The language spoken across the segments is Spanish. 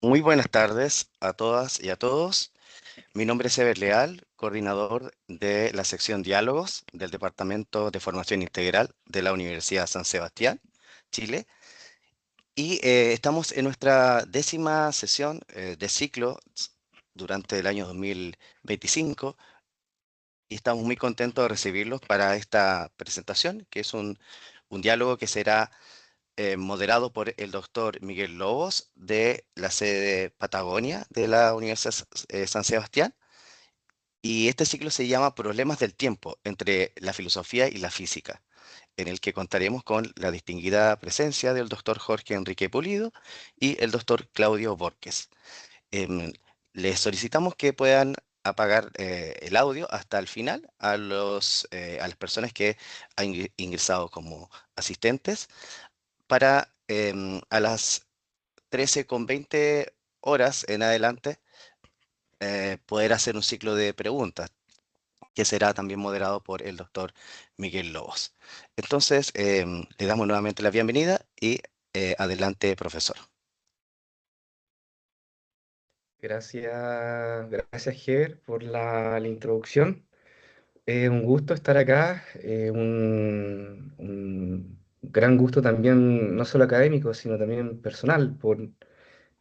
Muy buenas tardes a todas y a todos. Mi nombre es Ever Leal, coordinador de la sección Diálogos del Departamento de Formación Integral de la Universidad San Sebastián, Chile. Y estamos en nuestra 10ª sesión de ciclo durante el año 2025 y estamos muy contentos de recibirlos para esta presentación, que es un diálogo que será moderado por el doctor Miguel Lobos de la sede Patagonia de la Universidad San Sebastián. Y este ciclo se llama Problemas del tiempo entre la filosofía y la física, en el que contaremos con la distinguida presencia del doctor Jorge Enrique Pulido y el doctor Claudio Borges. Em, Les solicitamos que puedan apagar el audio hasta el final a las personas que han ingresado como asistentes para a las 13:20 en adelante poder hacer un ciclo de preguntas que será también moderado por el doctor Miguel Lobos. Entonces, le damos nuevamente la bienvenida y adelante, profesor. Gracias, Heber, por la introducción. Un gusto estar acá, un gran gusto también, no solo académico, sino también personal, por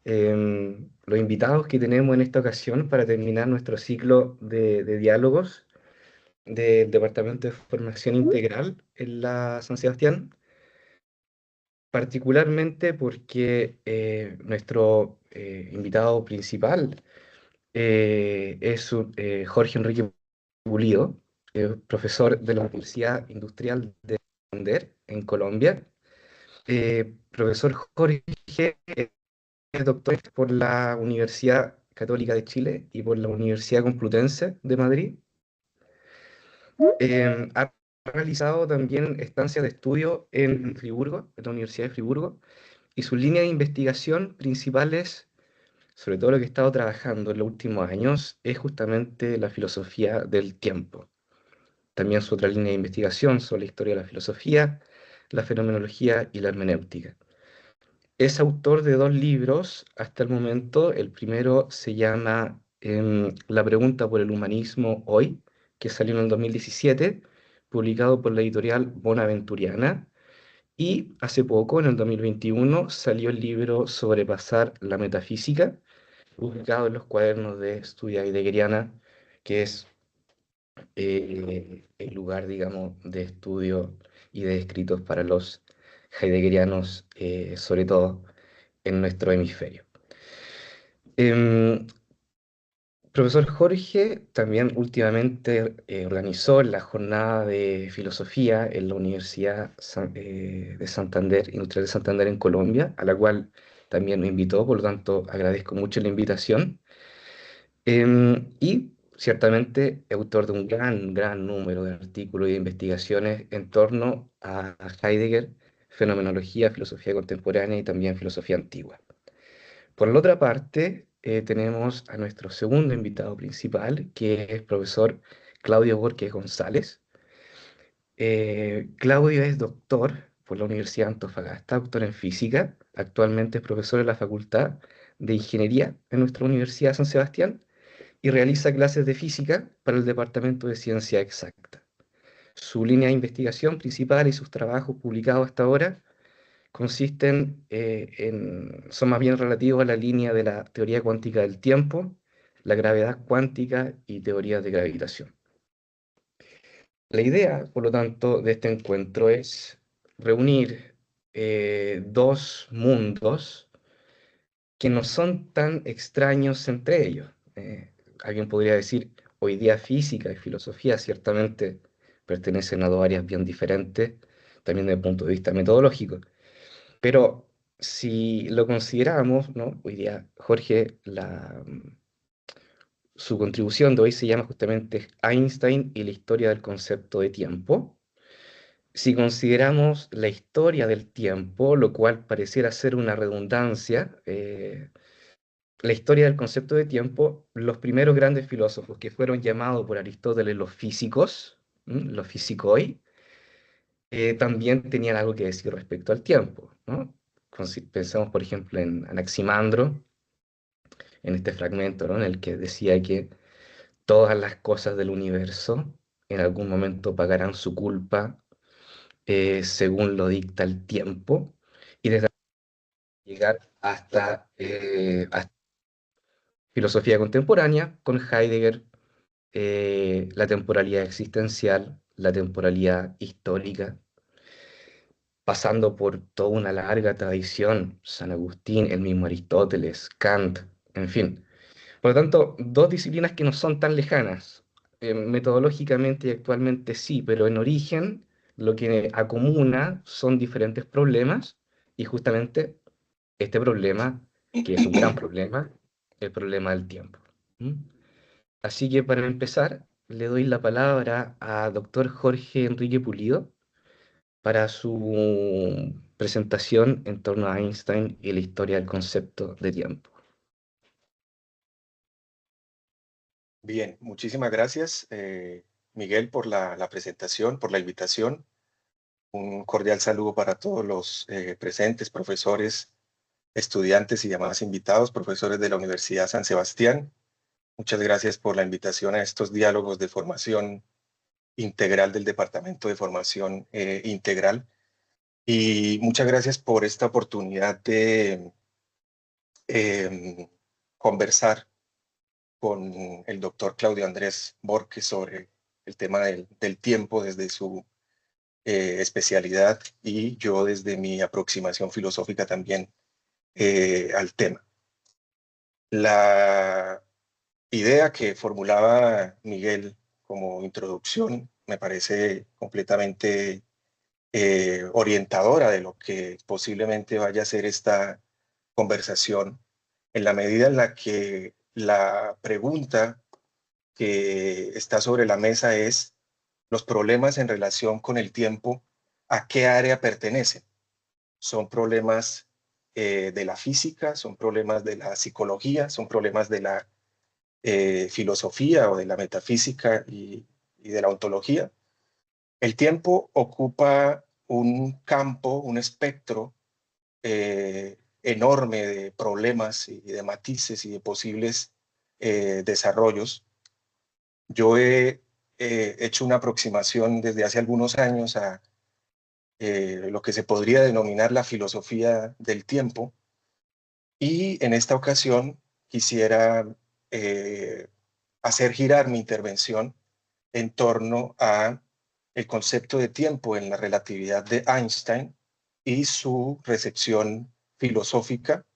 los invitados que tenemos en esta ocasión para terminar nuestro ciclo de diálogos del Departamento de Formación Integral en la San Sebastián, particularmente porque nuestro invitado principal Jorge Enrique Pulido, profesor de la Universidad Industrial de Santander, en Colombia. Profesor Jorge es doctor por la Universidad Católica de Chile y por la Universidad Complutense de Madrid. Ha realizado también estancias de estudio en Friburgo, en la Universidad de Friburgo, y sus líneas de investigación principales, sobre todo lo que he estado trabajando en los últimos años, es justamente la filosofía del tiempo. También su otra línea de investigación sobre la historia de la filosofía, la fenomenología y la hermenéutica. Es autor de dos libros hasta el momento. El primero se llama La pregunta por el humanismo hoy, que salió en el 2017, publicado por la editorial Bonaventuriana. Y hace poco, en el 2021, salió el libro Sobrepasar la metafísica, publicado en los cuadernos de Estudia Heideggeriana, que es el lugar, digamos, de estudio y de escritos para los heideggerianos, sobre todo en nuestro hemisferio. Em, Profesor Jorge también últimamente organizó la jornada de filosofía en la Universidad de Santander, Industrial de Santander en Colombia, a la cual también me invitó, por lo tanto agradezco mucho la invitación. Y ciertamente autor de un gran número de artículos y de investigaciones en torno a Heidegger, fenomenología, filosofía contemporánea y también filosofía antigua. Por la otra parte, tenemos a nuestro segundo invitado principal, que es el profesor Claudio Borges González. Claudio es doctor por la Universidad de Antofagasta, doctor en física. Actualmente es profesor en la Facultad de Ingeniería en nuestra Universidad de San Sebastián y realiza clases de física para el Departamento de Ciencia Exacta. Su línea de investigación principal y sus trabajos publicados hasta ahora son más bien relativos a la línea de la teoría cuántica del tiempo, la gravedad cuántica y teorías de gravitación. La idea, por lo tanto, de este encuentro es reunir dos mundos que no son tan extraños entre ellos. Alguien podría decir, hoy día física y filosofía ciertamente pertenecen a dos áreas bien diferentes, también desde el punto de vista metodológico. Pero si lo consideramos, ¿no? Hoy día Jorge, su contribución de hoy se llama justamente Einstein y la historia del concepto de tiempo. Si consideramos la historia del tiempo, lo cual pareciera ser una redundancia, la historia del concepto de tiempo, los primeros grandes filósofos que fueron llamados por Aristóteles los físicos, los físicos, también tenían algo que decir respecto al tiempo, ¿no? Pensamos, por ejemplo, en Anaximandro, en este fragmento, ¿no? En el que decía que todas las cosas del universo en algún momento pagarán su culpa según lo dicta el tiempo, y desde llegar hasta filosofía contemporánea con Heidegger, la temporalidad existencial, la temporalidad histórica, pasando por toda una larga tradición, San Agustín, el mismo Aristóteles, Kant, en fin. Por lo tanto, dos disciplinas que no son tan lejanas. Metodológicamente y actualmente sí, pero en origen lo que acomuna son diferentes problemas, y justamente este problema, que es un gran problema, el problema del tiempo. ¿Mm? Así que para empezar, le doy la palabra a doctor Jorge Enrique Pulido para su presentación en torno a Einstein y la historia del concepto de tiempo. Bien, muchísimas gracias, Miguel, por la presentación, por la invitación. Un cordial saludo para todos los presentes, profesores, estudiantes y demás invitados, profesores de la Universidad San Sebastián. Muchas gracias por la invitación a estos diálogos de formación integral del Departamento de Formación Integral. Y muchas gracias por esta oportunidad de conversar con el doctor Claudio Andrés Borges sobre el tema del tiempo desde su especialidad, y yo desde mi aproximación filosófica también al tema. La idea que formulaba Miguel como introducción me parece completamente orientadora de lo que posiblemente vaya a ser esta conversación, en la medida en la que la pregunta que está sobre la mesa es: los problemas en relación con el tiempo, ¿a qué área pertenecen? ¿Son problemas de la física? ¿Son problemas de la psicología? ¿Son problemas de la filosofía o de la metafísica y de la ontología? El tiempo ocupa un campo, un espectro enorme de problemas y de matices y de posibles desarrollos. Yo he hecho una aproximación desde hace algunos años a lo que se podría denominar la filosofía del tiempo, y en esta ocasión quisiera eh, hacer girar mi intervención en torno a el concepto de tiempo en la relatividad de Einstein y su recepción filosófica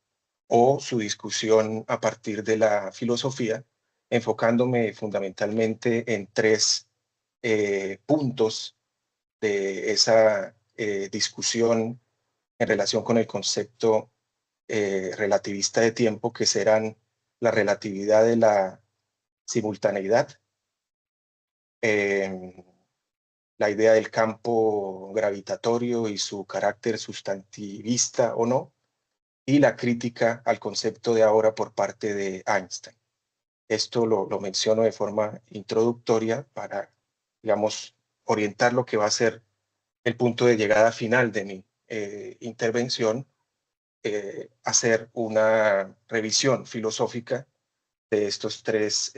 o su discusión a partir de la filosofía, enfocándome fundamentalmente en tres puntos de esa discusión en relación con el concepto relativista de tiempo, que serán la relatividad de la simultaneidad, eh, la idea del campo gravitatorio y su carácter sustantivista o no, y la crítica al concepto de ahora por parte de Einstein. Esto lo menciono de forma introductoria para, digamos, orientar lo que va a ser el punto de llegada final de mi intervención, hacer una revisión filosófica de estos tres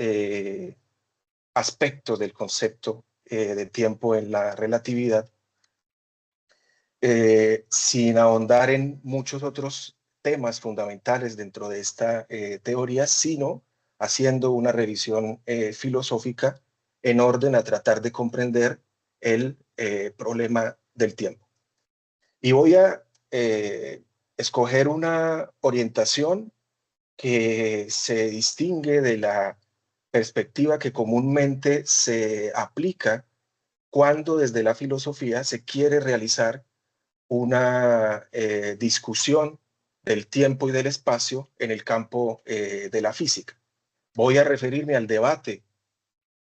aspectos del concepto de tiempo en la relatividad, sin ahondar en muchos otros temas fundamentales dentro de esta teoría, sino haciendo una revisión filosófica en orden a tratar de comprender el problema del tiempo. Y voy a escoger una orientación que se distingue de la perspectiva que comúnmente se aplica cuando desde la filosofía se quiere realizar una discusión del tiempo y del espacio en el campo de la física. Voy a referirme al debate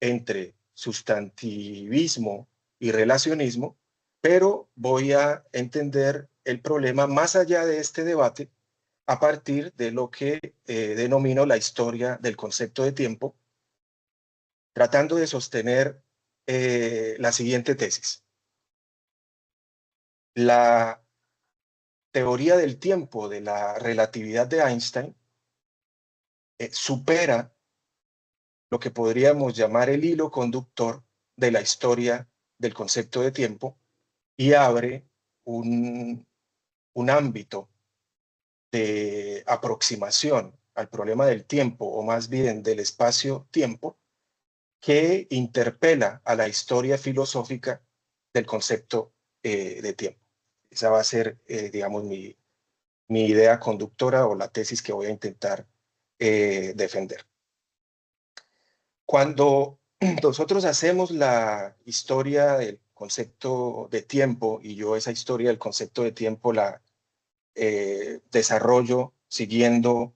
entre sustantivismo y relacionismo, pero voy a entender el problema más allá de este debate a partir de lo que denomino la historia del concepto de tiempo, tratando de sostener la siguiente tesis. La teoría del tiempo de la relatividad de Einstein supera lo que podríamos llamar el hilo conductor de la historia del concepto de tiempo y abre un ámbito de aproximación al problema del tiempo, o más bien del espacio-tiempo, que interpela a la historia filosófica del concepto de tiempo. Esa va a ser, digamos, mi idea conductora o la tesis que voy a intentar defender. Cuando nosotros hacemos la historia del concepto de tiempo, y yo esa historia del concepto de tiempo la desarrollo siguiendo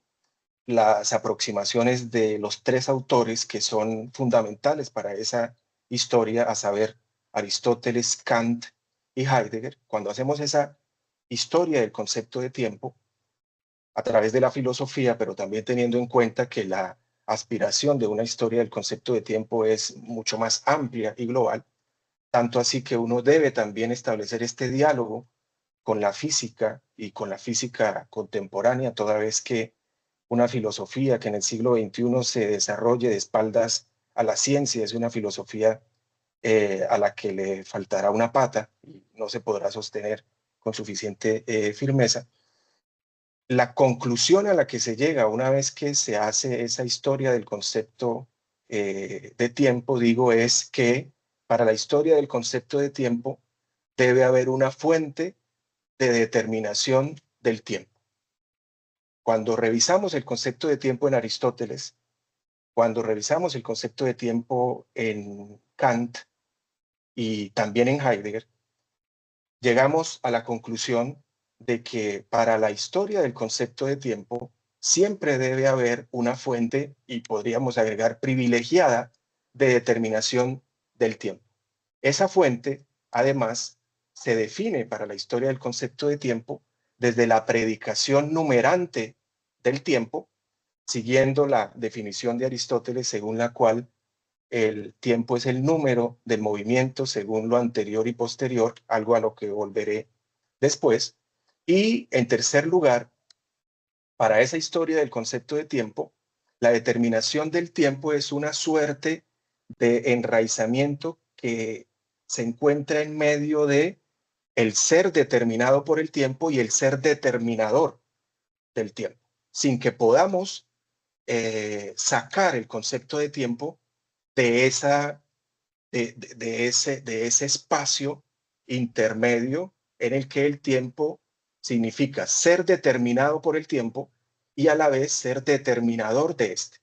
las aproximaciones de los tres autores que son fundamentales para esa historia, a saber, Aristóteles, Kant y Heidegger. Cuando hacemos esa historia del concepto de tiempo a través de la filosofía, pero también teniendo en cuenta que la aspiración de una historia del concepto de tiempo es mucho más amplia y global, tanto así que uno debe también establecer este diálogo con la física y con la física contemporánea, toda vez que una filosofía que en el siglo XXI se desarrolle de espaldas a la ciencia es una filosofía a la que le faltará una pata y no se podrá sostener con suficiente firmeza. La conclusión a la que se llega una vez que se hace esa historia del concepto de tiempo, digo, es que para la historia del concepto de tiempo debe haber una fuente de determinación del tiempo. Cuando revisamos el concepto de tiempo en Aristóteles, cuando revisamos el concepto de tiempo en Kant y también en Heidegger, llegamos a la conclusión de que para la historia del concepto de tiempo siempre debe haber una fuente, y podríamos agregar privilegiada, de determinación del tiempo. Esa fuente, además, se define para la historia del concepto de tiempo desde la predicación numerante del tiempo, siguiendo la definición de Aristóteles, según la cual el tiempo es el número del movimiento según lo anterior y posterior, algo a lo que volveré después. Y en tercer lugar, para esa historia del concepto de tiempo, la determinación del tiempo es una suerte de enraizamiento que se encuentra en medio de el ser determinado por el tiempo y el ser determinador del tiempo, sin que podamos sacar el concepto de tiempo de, de ese espacio intermedio en el que el tiempo significa ser determinado por el tiempo y a la vez ser determinador de este.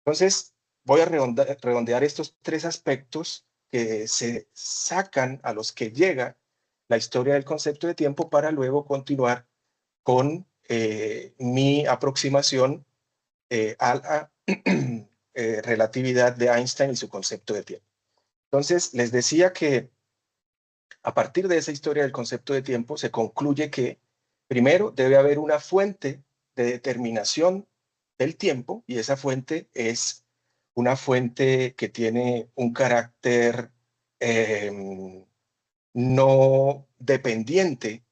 Entonces, voy a redondear estos tres aspectos que se sacan, a los que llega la historia del concepto de tiempo, para luego continuar con mi aproximación a la relatividad de Einstein y su concepto de tiempo. Entonces, les decía que a partir de esa historia del concepto de tiempo se concluye que primero debe haber una fuente de determinación del tiempo, y esa fuente es una fuente que tiene un carácter no dependiente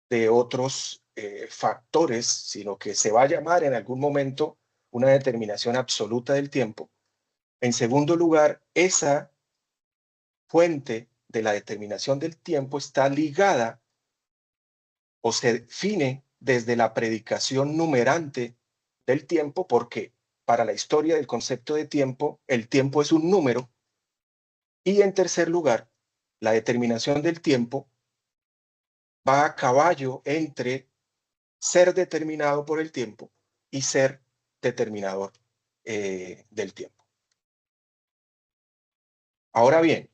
de otros factores, sino que se va a llamar en algún momento una determinación absoluta del tiempo. En segundo lugar, esa fuente de la determinación del tiempo está ligada o se define desde la predicación numerante del tiempo, porque para la historia del concepto de tiempo, el tiempo es un número. Y en tercer lugar, la determinación del tiempo va a caballo entre ser determinado por el tiempo y ser determinador del tiempo. Ahora bien,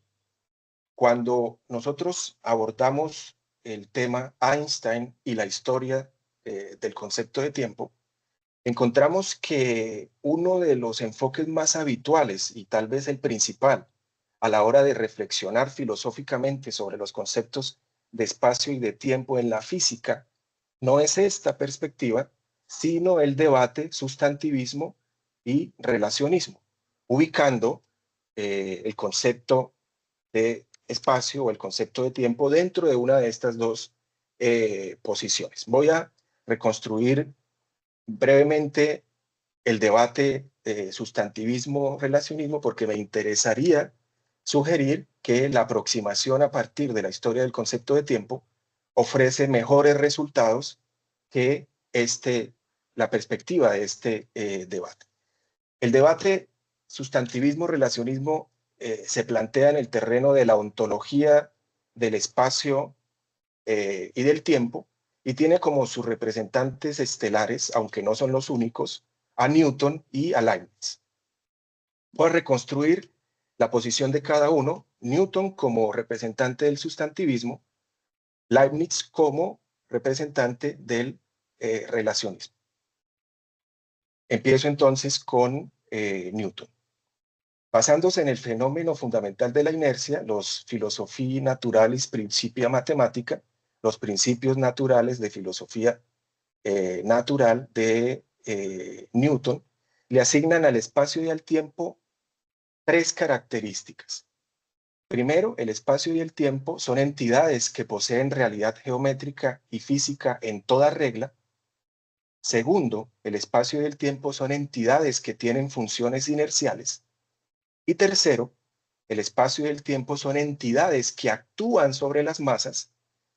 cuando nosotros abordamos el tema Einstein y la historia del concepto de tiempo, encontramos que uno de los enfoques más habituales, y tal vez el principal, a la hora de reflexionar filosóficamente sobre los conceptos de espacio y de tiempo en la física, no es esta perspectiva, sino el debate sustantivismo y relacionismo, ubicando el concepto de espacio o el concepto de tiempo dentro de una de estas dos posiciones. Voy a reconstruir brevemente el debate sustantivismo-relacionismo porque me interesaría sugerir que la aproximación a partir de la historia del concepto de tiempo ofrece mejores resultados que la perspectiva de este debate. El debate sustantivismo-relacionismo se plantea en el terreno de la ontología del espacio y del tiempo, y tiene como sus representantes estelares, aunque no son los únicos, a Newton y a Leibniz. Voy a reconstruir la posición de cada uno, Newton como representante del sustantivismo, Leibniz como representante del relacionismo. Empiezo entonces con Newton. Basándose en el fenómeno fundamental de la inercia, los Philosophiae Naturalis Principia Mathematica, los principios naturales de filosofía natural de Newton, le asignan al espacio y al tiempo tres características. Primero, el espacio y el tiempo son entidades que poseen realidad geométrica y física en toda regla. Segundo, el espacio y el tiempo son entidades que tienen funciones inerciales. Y tercero, el espacio y el tiempo son entidades que actúan sobre las masas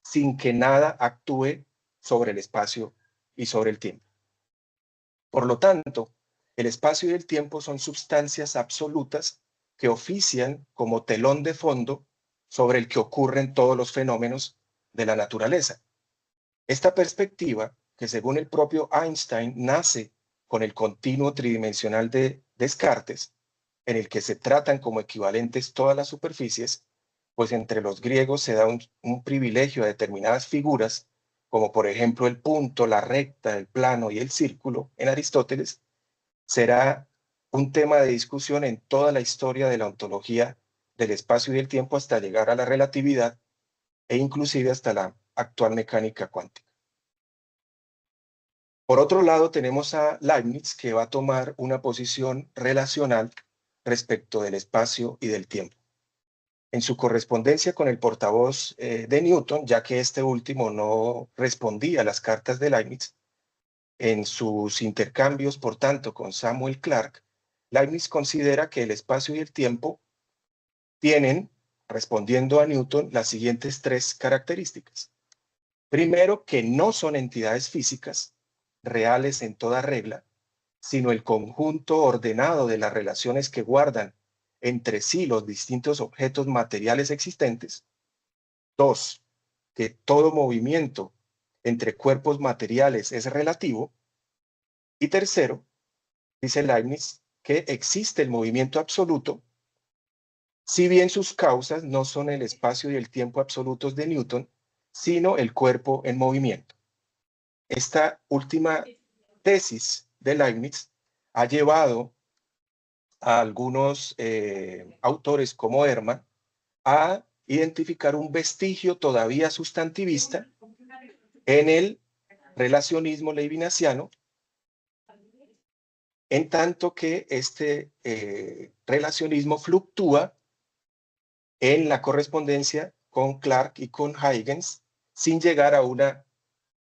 sin que nada actúe sobre el espacio y sobre el tiempo. Por lo tanto, el espacio y el tiempo son sustancias absolutas que ofician como telón de fondo sobre el que ocurren todos los fenómenos de la naturaleza. Esta perspectiva, que según el propio Einstein nace con el continuo tridimensional de Descartes, en el que se tratan como equivalentes todas las superficies, pues entre los griegos se da un privilegio a determinadas figuras, como por ejemplo el punto, la recta, el plano y el círculo en Aristóteles, será un tema de discusión en toda la historia de la ontología del espacio y del tiempo hasta llegar a la relatividad e inclusive hasta la actual mecánica cuántica. Por otro lado, tenemos a Leibniz, que va a tomar una posición relacional respecto del espacio y del tiempo. En su correspondencia con el portavoz de Newton, ya que este último no respondía a las cartas de Leibniz, en sus intercambios, por tanto, con Samuel Clarke, Leibniz considera que el espacio y el tiempo tienen, respondiendo a Newton, las siguientes tres características. Primero, que no son entidades físicas, reales en toda regla, sino el conjunto ordenado de las relaciones que guardan entre sí los distintos objetos materiales existentes. Dos, que todo movimiento entre cuerpos materiales es relativo. Y tercero, dice Leibniz, que existe el movimiento absoluto, si bien sus causas no son el espacio y el tiempo absolutos de Newton, sino el cuerpo en movimiento. Esta última tesis de Leibniz ha llevado a algunos autores como Hermann a identificar un vestigio todavía sustantivista en el relacionismo leibniziano, en tanto que este relacionismo fluctúa en la correspondencia con Clarke y con Huygens, sin llegar a una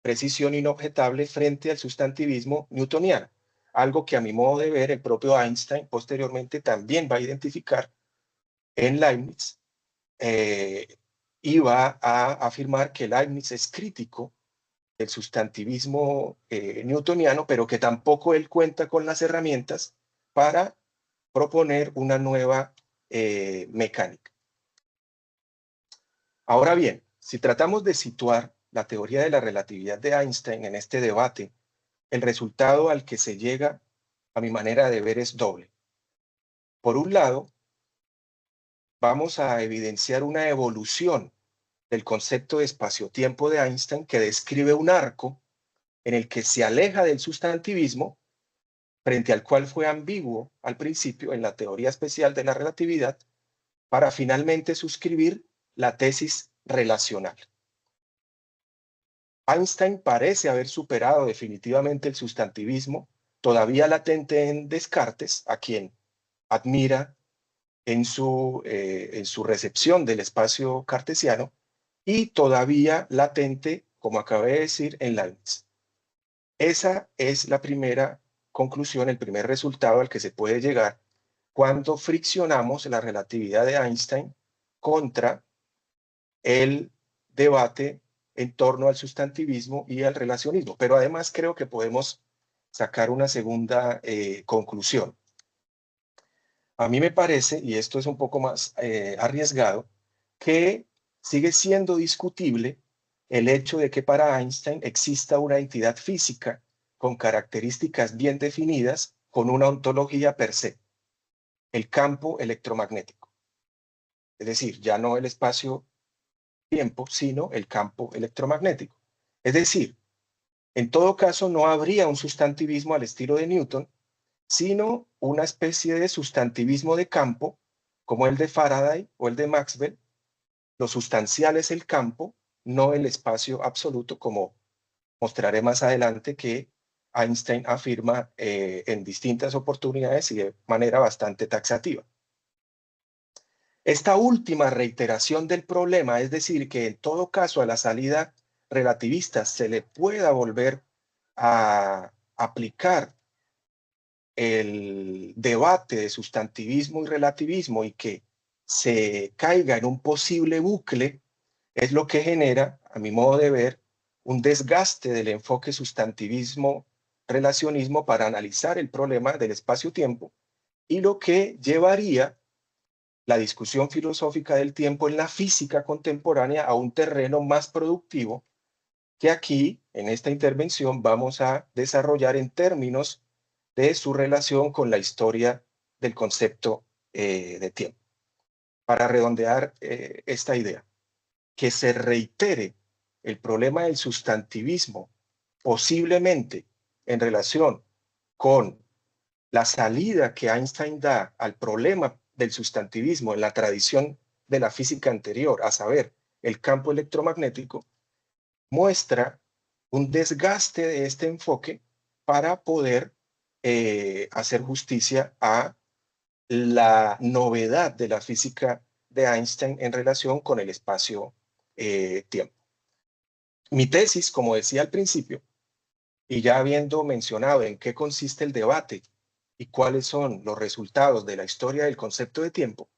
precisión inobjetable frente al sustantivismo newtoniano, algo que a mi modo de ver el propio Einstein posteriormente también va a identificar en Leibniz, y va a afirmar que Leibniz es crítico del sustantivismo newtoniano, pero que tampoco él cuenta con las herramientas para proponer una nueva mecánica. Ahora bien, si tratamos de situar la teoría de la relatividad de Einstein en este debate, el resultado al que se llega, a mi manera de ver, es doble. Por un lado, vamos a evidenciar una evolución del concepto de espacio-tiempo de Einstein que describe un arco en el que se aleja del sustantivismo, frente al cual fue ambiguo al principio en la teoría especial de la relatividad, para finalmente suscribir la tesis relacional. Einstein parece haber superado definitivamente el sustantivismo, todavía latente en Descartes, a quien admira en su recepción del espacio cartesiano, y todavía latente, como acabé de decir, en Leibniz. Esa es la primera conclusión, el primer resultado al que se puede llegar cuando friccionamos la relatividad de Einstein contra el debate en torno al sustantivismo y al relacionismo. Pero además creo que podemos sacar una segunda conclusión. A mí me parece, y esto es un poco más arriesgado, que sigue siendo discutible el hecho de que para Einstein exista una entidad física con características bien definidas, con una ontología per se, el campo electromagnético. Es decir, ya no el espacio-tiempo, sino el campo electromagnético. Es decir, en todo caso no habría un sustantivismo al estilo de Newton, sino una especie de sustantivismo de campo, como el de Faraday o el de Maxwell. Lo sustancial es el campo, no el espacio absoluto, como mostraré más adelante que Einstein afirma en distintas oportunidades y de manera bastante taxativa. Esta última reiteración del problema, es decir, que en todo caso a la salida relativista se le pueda volver a aplicar el debate de sustantivismo y relativismo y que se caiga en un posible bucle, es lo que genera, a mi modo de ver, un desgaste del enfoque sustantivismo-relacionismo para analizar el problema del espacio-tiempo y lo que llevaría la discusión filosófica del tiempo en la física contemporánea a un terreno más productivo que aquí, en esta intervención, vamos a desarrollar en términos de su relación con la historia del concepto de tiempo. Para redondear esta idea, que se reitere el problema del sustantivismo posiblemente en relación con la salida que Einstein da al problema del sustantivismo en la tradición de la física anterior, a saber, el campo electromagnético, muestra un desgaste de este enfoque para poder hacer justicia a la novedad de la física de Einstein en relación con el espacio-tiempo. Mi tesis, como decía al principio, y ya habiendo mencionado en qué consiste el debate y cuáles son los resultados de la historia del concepto de tiempo,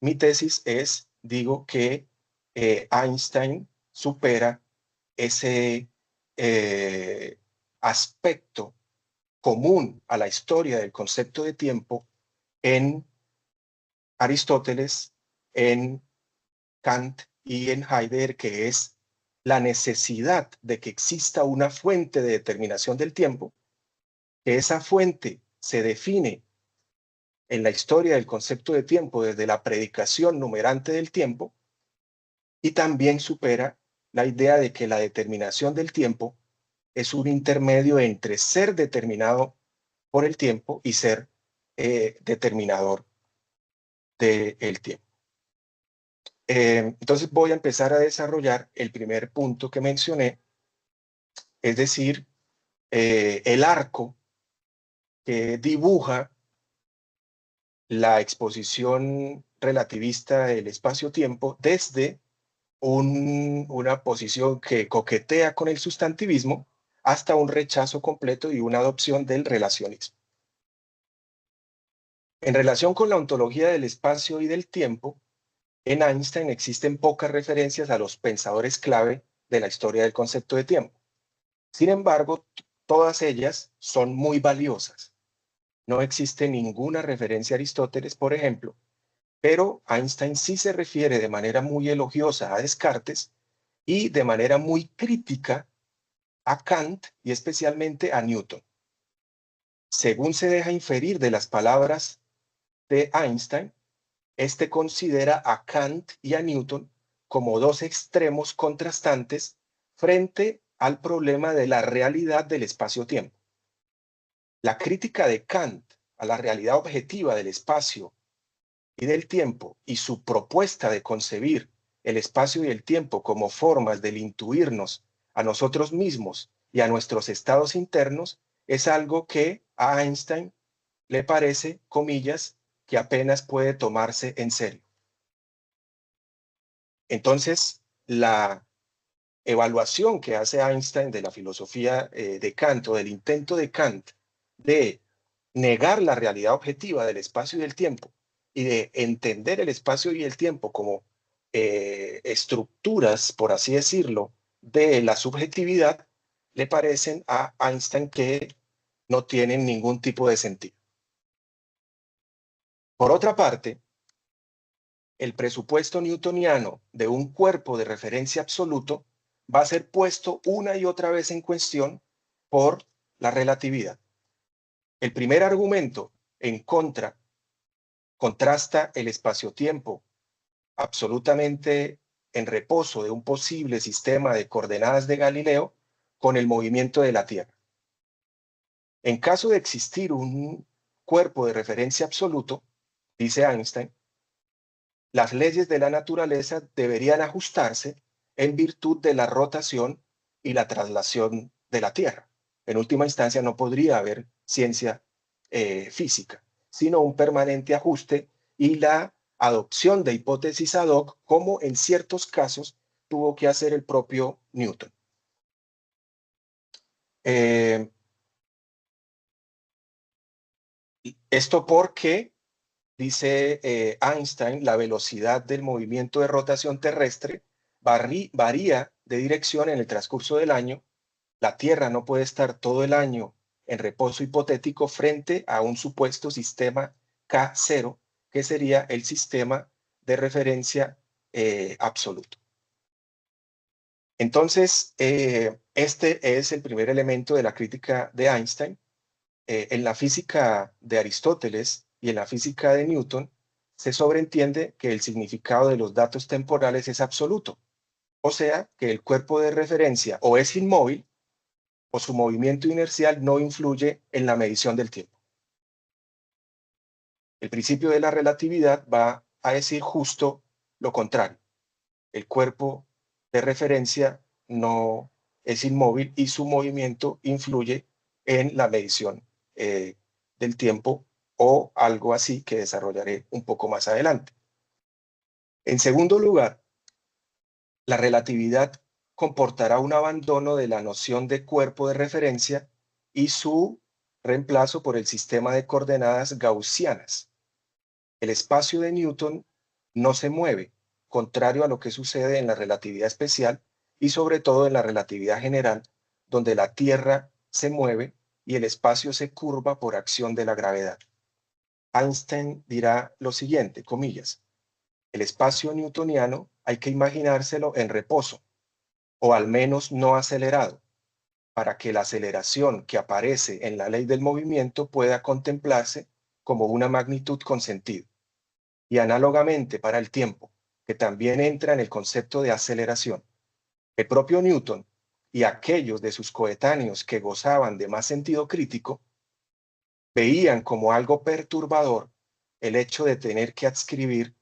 mi tesis es, digo, que Einstein supera ese aspecto común a la historia del concepto de tiempo en Aristóteles, en Kant y en Heidegger, que es la necesidad de que exista una fuente de determinación del tiempo, que esa fuente se define en la historia del concepto de tiempo desde la predicación numerante del tiempo, y también supera la idea de que la determinación del tiempo es un intermedio entre ser determinado por el tiempo y ser determinador del tiempo. Entonces voy a empezar a desarrollar el primer punto que mencioné, es decir, el arco que dibuja la exposición relativista del espacio-tiempo desde una posición que coquetea con el sustantivismo hasta un rechazo completo y una adopción del relacionismo. En relación con la ontología del espacio y del tiempo, en Einstein existen pocas referencias a los pensadores clave de la historia del concepto de tiempo. Sin embargo, todas ellas son muy valiosas. No existe ninguna referencia a Aristóteles, por ejemplo, pero Einstein sí se refiere de manera muy elogiosa a Descartes y de manera muy crítica a Kant y especialmente a Newton. Según se deja inferir de las palabras de Einstein, este considera a Kant y a Newton como dos extremos contrastantes frente al problema de la realidad del espacio-tiempo. La crítica de Kant a la realidad objetiva del espacio y del tiempo y su propuesta de concebir el espacio y el tiempo como formas de intuirnos a nosotros mismos y a nuestros estados internos es algo que a Einstein le parece, comillas, que apenas puede tomarse en serio. Entonces, la evaluación que hace Einstein de la filosofía de Kant o del intento de Kant de negar la realidad objetiva del espacio y del tiempo y de entender el espacio y el tiempo como estructuras, por así decirlo, de la subjetividad, le parecen a Einstein que no tienen ningún tipo de sentido. Por otra parte, el presupuesto newtoniano de un cuerpo de referencia absoluto va a ser puesto una y otra vez en cuestión por la relatividad. El primer argumento en contra contrasta el espacio-tiempo absolutamente en reposo de un posible sistema de coordenadas de Galileo con el movimiento de la Tierra. En caso de existir un cuerpo de referencia absoluto, dice Einstein, las leyes de la naturaleza deberían ajustarse en virtud de la rotación y la traslación de la Tierra. En última instancia, no podría haber ciencia física, sino un permanente ajuste y la adopción de hipótesis ad hoc, como en ciertos casos tuvo que hacer el propio Newton. Esto porque, dice Einstein, la velocidad del movimiento de rotación terrestre varía de dirección en el transcurso del año. La Tierra no puede estar todo el año en reposo hipotético frente a un supuesto sistema K0, que sería el sistema de referencia absoluto. Entonces, este es el primer elemento de la crítica de Einstein. En la física de Aristóteles y en la física de Newton, se sobreentiende que el significado de los datos temporales es absoluto, o sea, que el cuerpo de referencia o es inmóvil o su movimiento inercial no influye en la medición del tiempo. El principio de la relatividad va a decir justo lo contrario. El cuerpo de referencia no es inmóvil y su movimiento influye en la medición del tiempo, o algo así que desarrollaré un poco más adelante. En segundo lugar, la relatividad comportará un abandono de la noción de cuerpo de referencia y su reemplazo por el sistema de coordenadas gaussianas. El espacio de Newton no se mueve, contrario a lo que sucede en la relatividad especial y sobre todo en la relatividad general, donde la Tierra se mueve y el espacio se curva por acción de la gravedad. Einstein dirá lo siguiente, comillas, el espacio newtoniano hay que imaginárselo en reposo, o al menos no acelerado, para que la aceleración que aparece en la ley del movimiento pueda contemplarse como una magnitud con sentido. Y análogamente para el tiempo, que también entra en el concepto de aceleración. El propio Newton y aquellos de sus coetáneos que gozaban de más sentido crítico veían como algo perturbador el hecho de tener que adscribir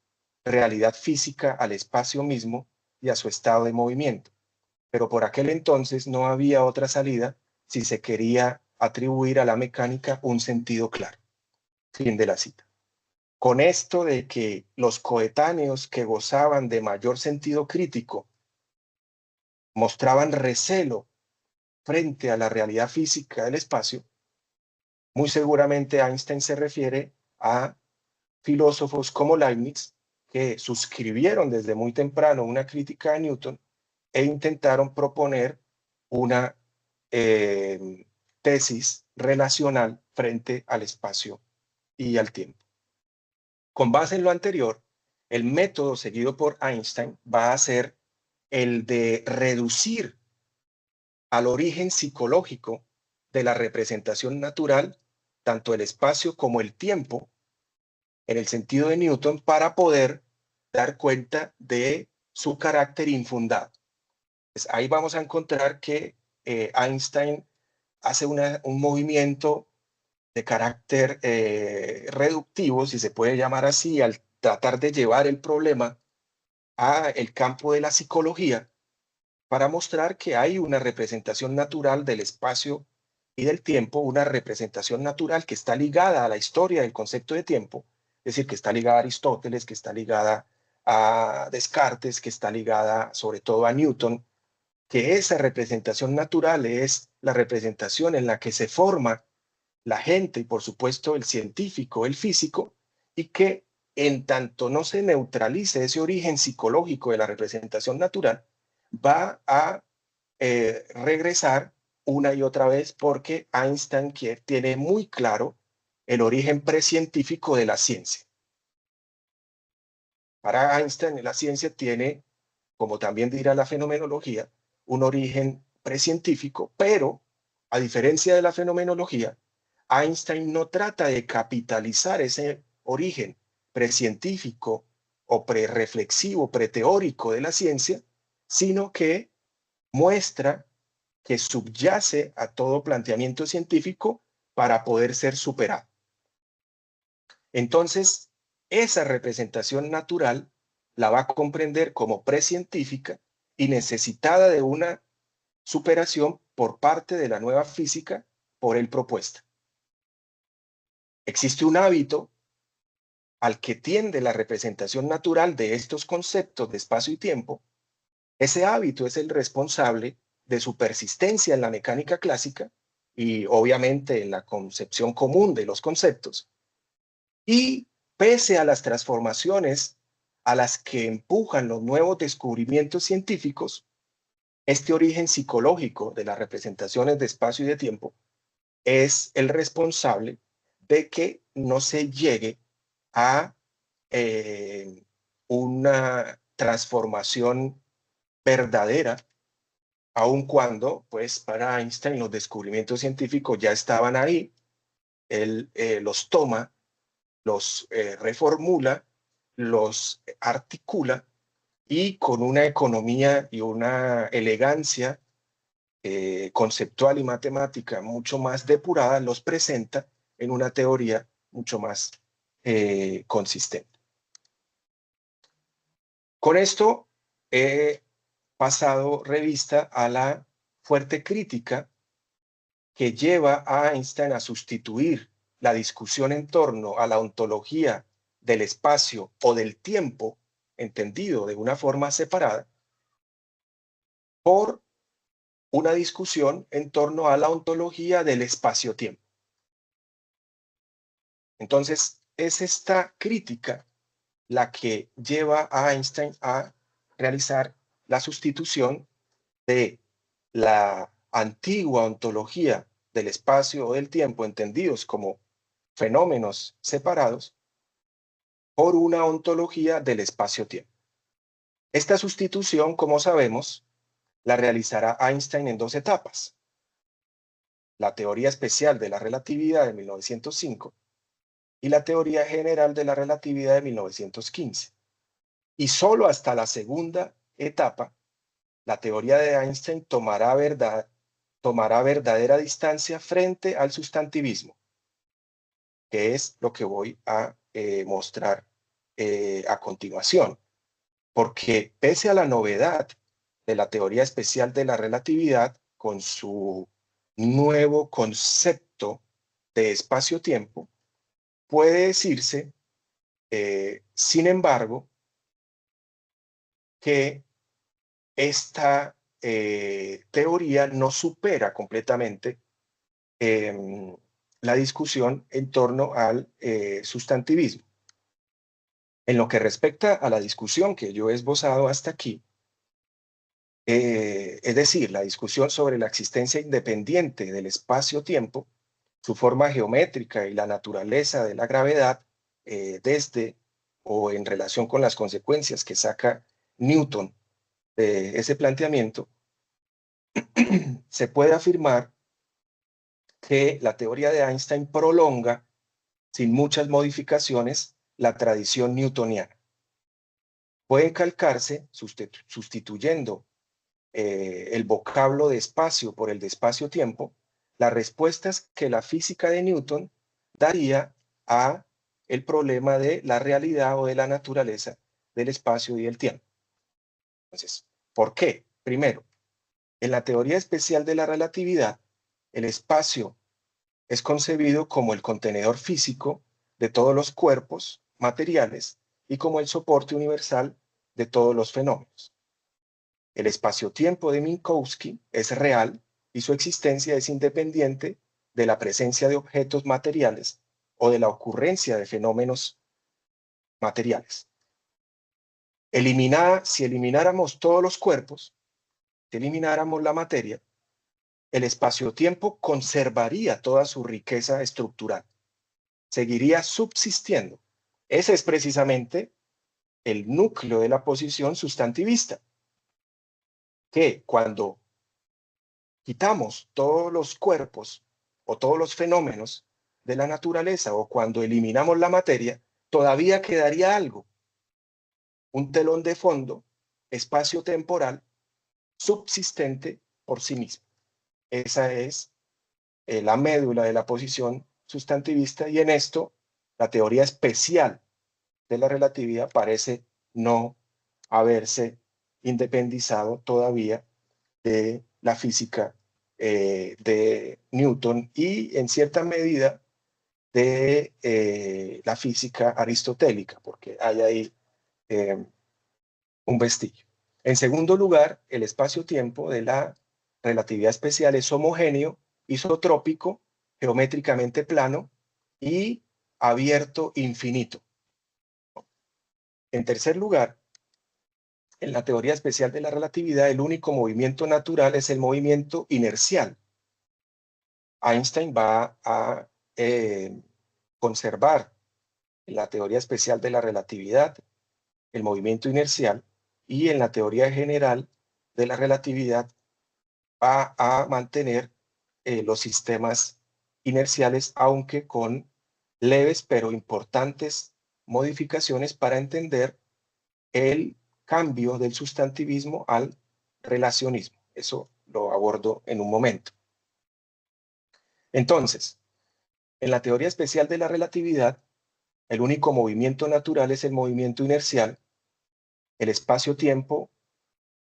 realidad física al espacio mismo y a su estado de movimiento. Pero por aquel entonces no había otra salida si se quería atribuir a la mecánica un sentido claro. Fin de la cita. Con esto de que los coetáneos que gozaban de mayor sentido crítico mostraban recelo frente a la realidad física del espacio, muy seguramente Einstein se refiere a filósofos como Leibniz, que suscribieron desde muy temprano una crítica a Newton e intentaron proponer una tesis relacional frente al espacio y al tiempo. Con base en lo anterior, el método seguido por Einstein va a ser el de reducir al origen psicológico de la representación natural tanto el espacio como el tiempo, en el sentido de Newton, para poder dar cuenta de su carácter infundado. Pues ahí vamos a encontrar que Einstein hace un movimiento de carácter reductivo, si se puede llamar así, al tratar de llevar el problema a el campo de la psicología para mostrar que hay una representación natural del espacio y del tiempo, una representación natural que está ligada a la historia del concepto de tiempo, es decir, que está ligada a Aristóteles, que está ligada a Descartes, que está ligada sobre todo a Newton, que esa representación natural es la representación en la que se forma la gente y por supuesto el científico, el físico, y que en tanto no se neutralice ese origen psicológico de la representación natural, va a regresar una y otra vez porque Einstein tiene muy claro el origen precientífico de la ciencia. Para Einstein la ciencia tiene, como también dirá la fenomenología, un origen precientífico, pero a diferencia de la fenomenología, Einstein no trata de capitalizar ese origen precientífico o prereflexivo, preteórico de la ciencia, sino que muestra que subyace a todo planteamiento científico para poder ser superado. Entonces, esa representación natural la va a comprender como precientífica y necesitada de una superación por parte de la nueva física por él propuesta. Existe un hábito al que tiende la representación natural de estos conceptos de espacio y tiempo. Ese hábito es el responsable de su persistencia en la mecánica clásica y obviamente en la concepción común de los conceptos. Y pese a las transformaciones a las que empujan los nuevos descubrimientos científicos, este origen psicológico de las representaciones de espacio y de tiempo es el responsable de que no se llegue a una transformación verdadera, aun cuando, pues, para Einstein los descubrimientos científicos ya estaban ahí. Él los toma, los reformula, los articula y con una economía y una elegancia conceptual y matemática mucho más depurada, los presenta en una teoría mucho más consistente. Con esto he pasado revista a la fuerte crítica que lleva a Einstein a sustituir la discusión en torno a la ontología del espacio o del tiempo, entendido de una forma separada, por una discusión en torno a la ontología del espacio-tiempo. Entonces, es esta crítica la que lleva a Einstein a realizar la sustitución de la antigua ontología del espacio o del tiempo, entendidos como fenómenos separados, por una ontología del espacio-tiempo. Esta sustitución, como sabemos, la realizará Einstein en dos etapas. La teoría especial de la relatividad de 1905 y la teoría general de la relatividad de 1915. Y solo hasta la segunda etapa, la teoría de Einstein tomará verdadera distancia frente al sustantivismo, que es lo que voy a mostrar a continuación. Porque pese a la novedad de la teoría especial de la relatividad, con su nuevo concepto de espacio-tiempo, puede decirse, sin embargo, que esta teoría no supera completamente la discusión en torno al sustantivismo. En lo que respecta a la discusión que yo he esbozado hasta aquí, es decir, la discusión sobre la existencia independiente del espacio-tiempo, su forma geométrica y la naturaleza de la gravedad, desde o en relación con las consecuencias que saca Newton de ese planteamiento, se puede afirmar que la teoría de Einstein prolonga, sin muchas modificaciones, la tradición newtoniana. Puede calcarse, sustituyendo el vocablo de espacio por el de espacio-tiempo, las respuestas que la física de Newton daría a el problema de la realidad o de la naturaleza del espacio y del tiempo. Entonces, ¿por qué? Primero, en la teoría especial de la relatividad, el espacio es concebido como el contenedor físico de todos los cuerpos materiales y como el soporte universal de todos los fenómenos. El espacio-tiempo de Minkowski es real y su existencia es independiente de la presencia de objetos materiales o de la ocurrencia de fenómenos materiales. Si elimináramos todos los cuerpos, si elimináramos la materia, el espacio-tiempo conservaría toda su riqueza estructural, seguiría subsistiendo. Ese es precisamente el núcleo de la posición sustantivista, que cuando quitamos todos los cuerpos o todos los fenómenos de la naturaleza o cuando eliminamos la materia, todavía quedaría algo, un telón de fondo, espacio-temporal, subsistente por sí mismo. Esa es la médula de la posición sustantivista, y en esto la teoría especial de la relatividad parece no haberse independizado todavía de la física de Newton y en cierta medida de la física aristotélica, porque hay ahí un vestigio. En segundo lugar, el espacio-tiempo de la relatividad especial es homogéneo, isotrópico, geométricamente plano y abierto infinito. En tercer lugar, en la teoría especial de la relatividad, el único movimiento natural es el movimiento inercial. Einstein va a conservar en la teoría especial de la relatividad el movimiento inercial, y en la teoría general de la relatividad va a mantener los sistemas inerciales, aunque con leves pero importantes modificaciones para entender el cambio del sustantivismo al relacionismo. Eso lo abordo en un momento. Entonces, en la teoría especial de la relatividad, el único movimiento natural es el movimiento inercial. El espacio-tiempo,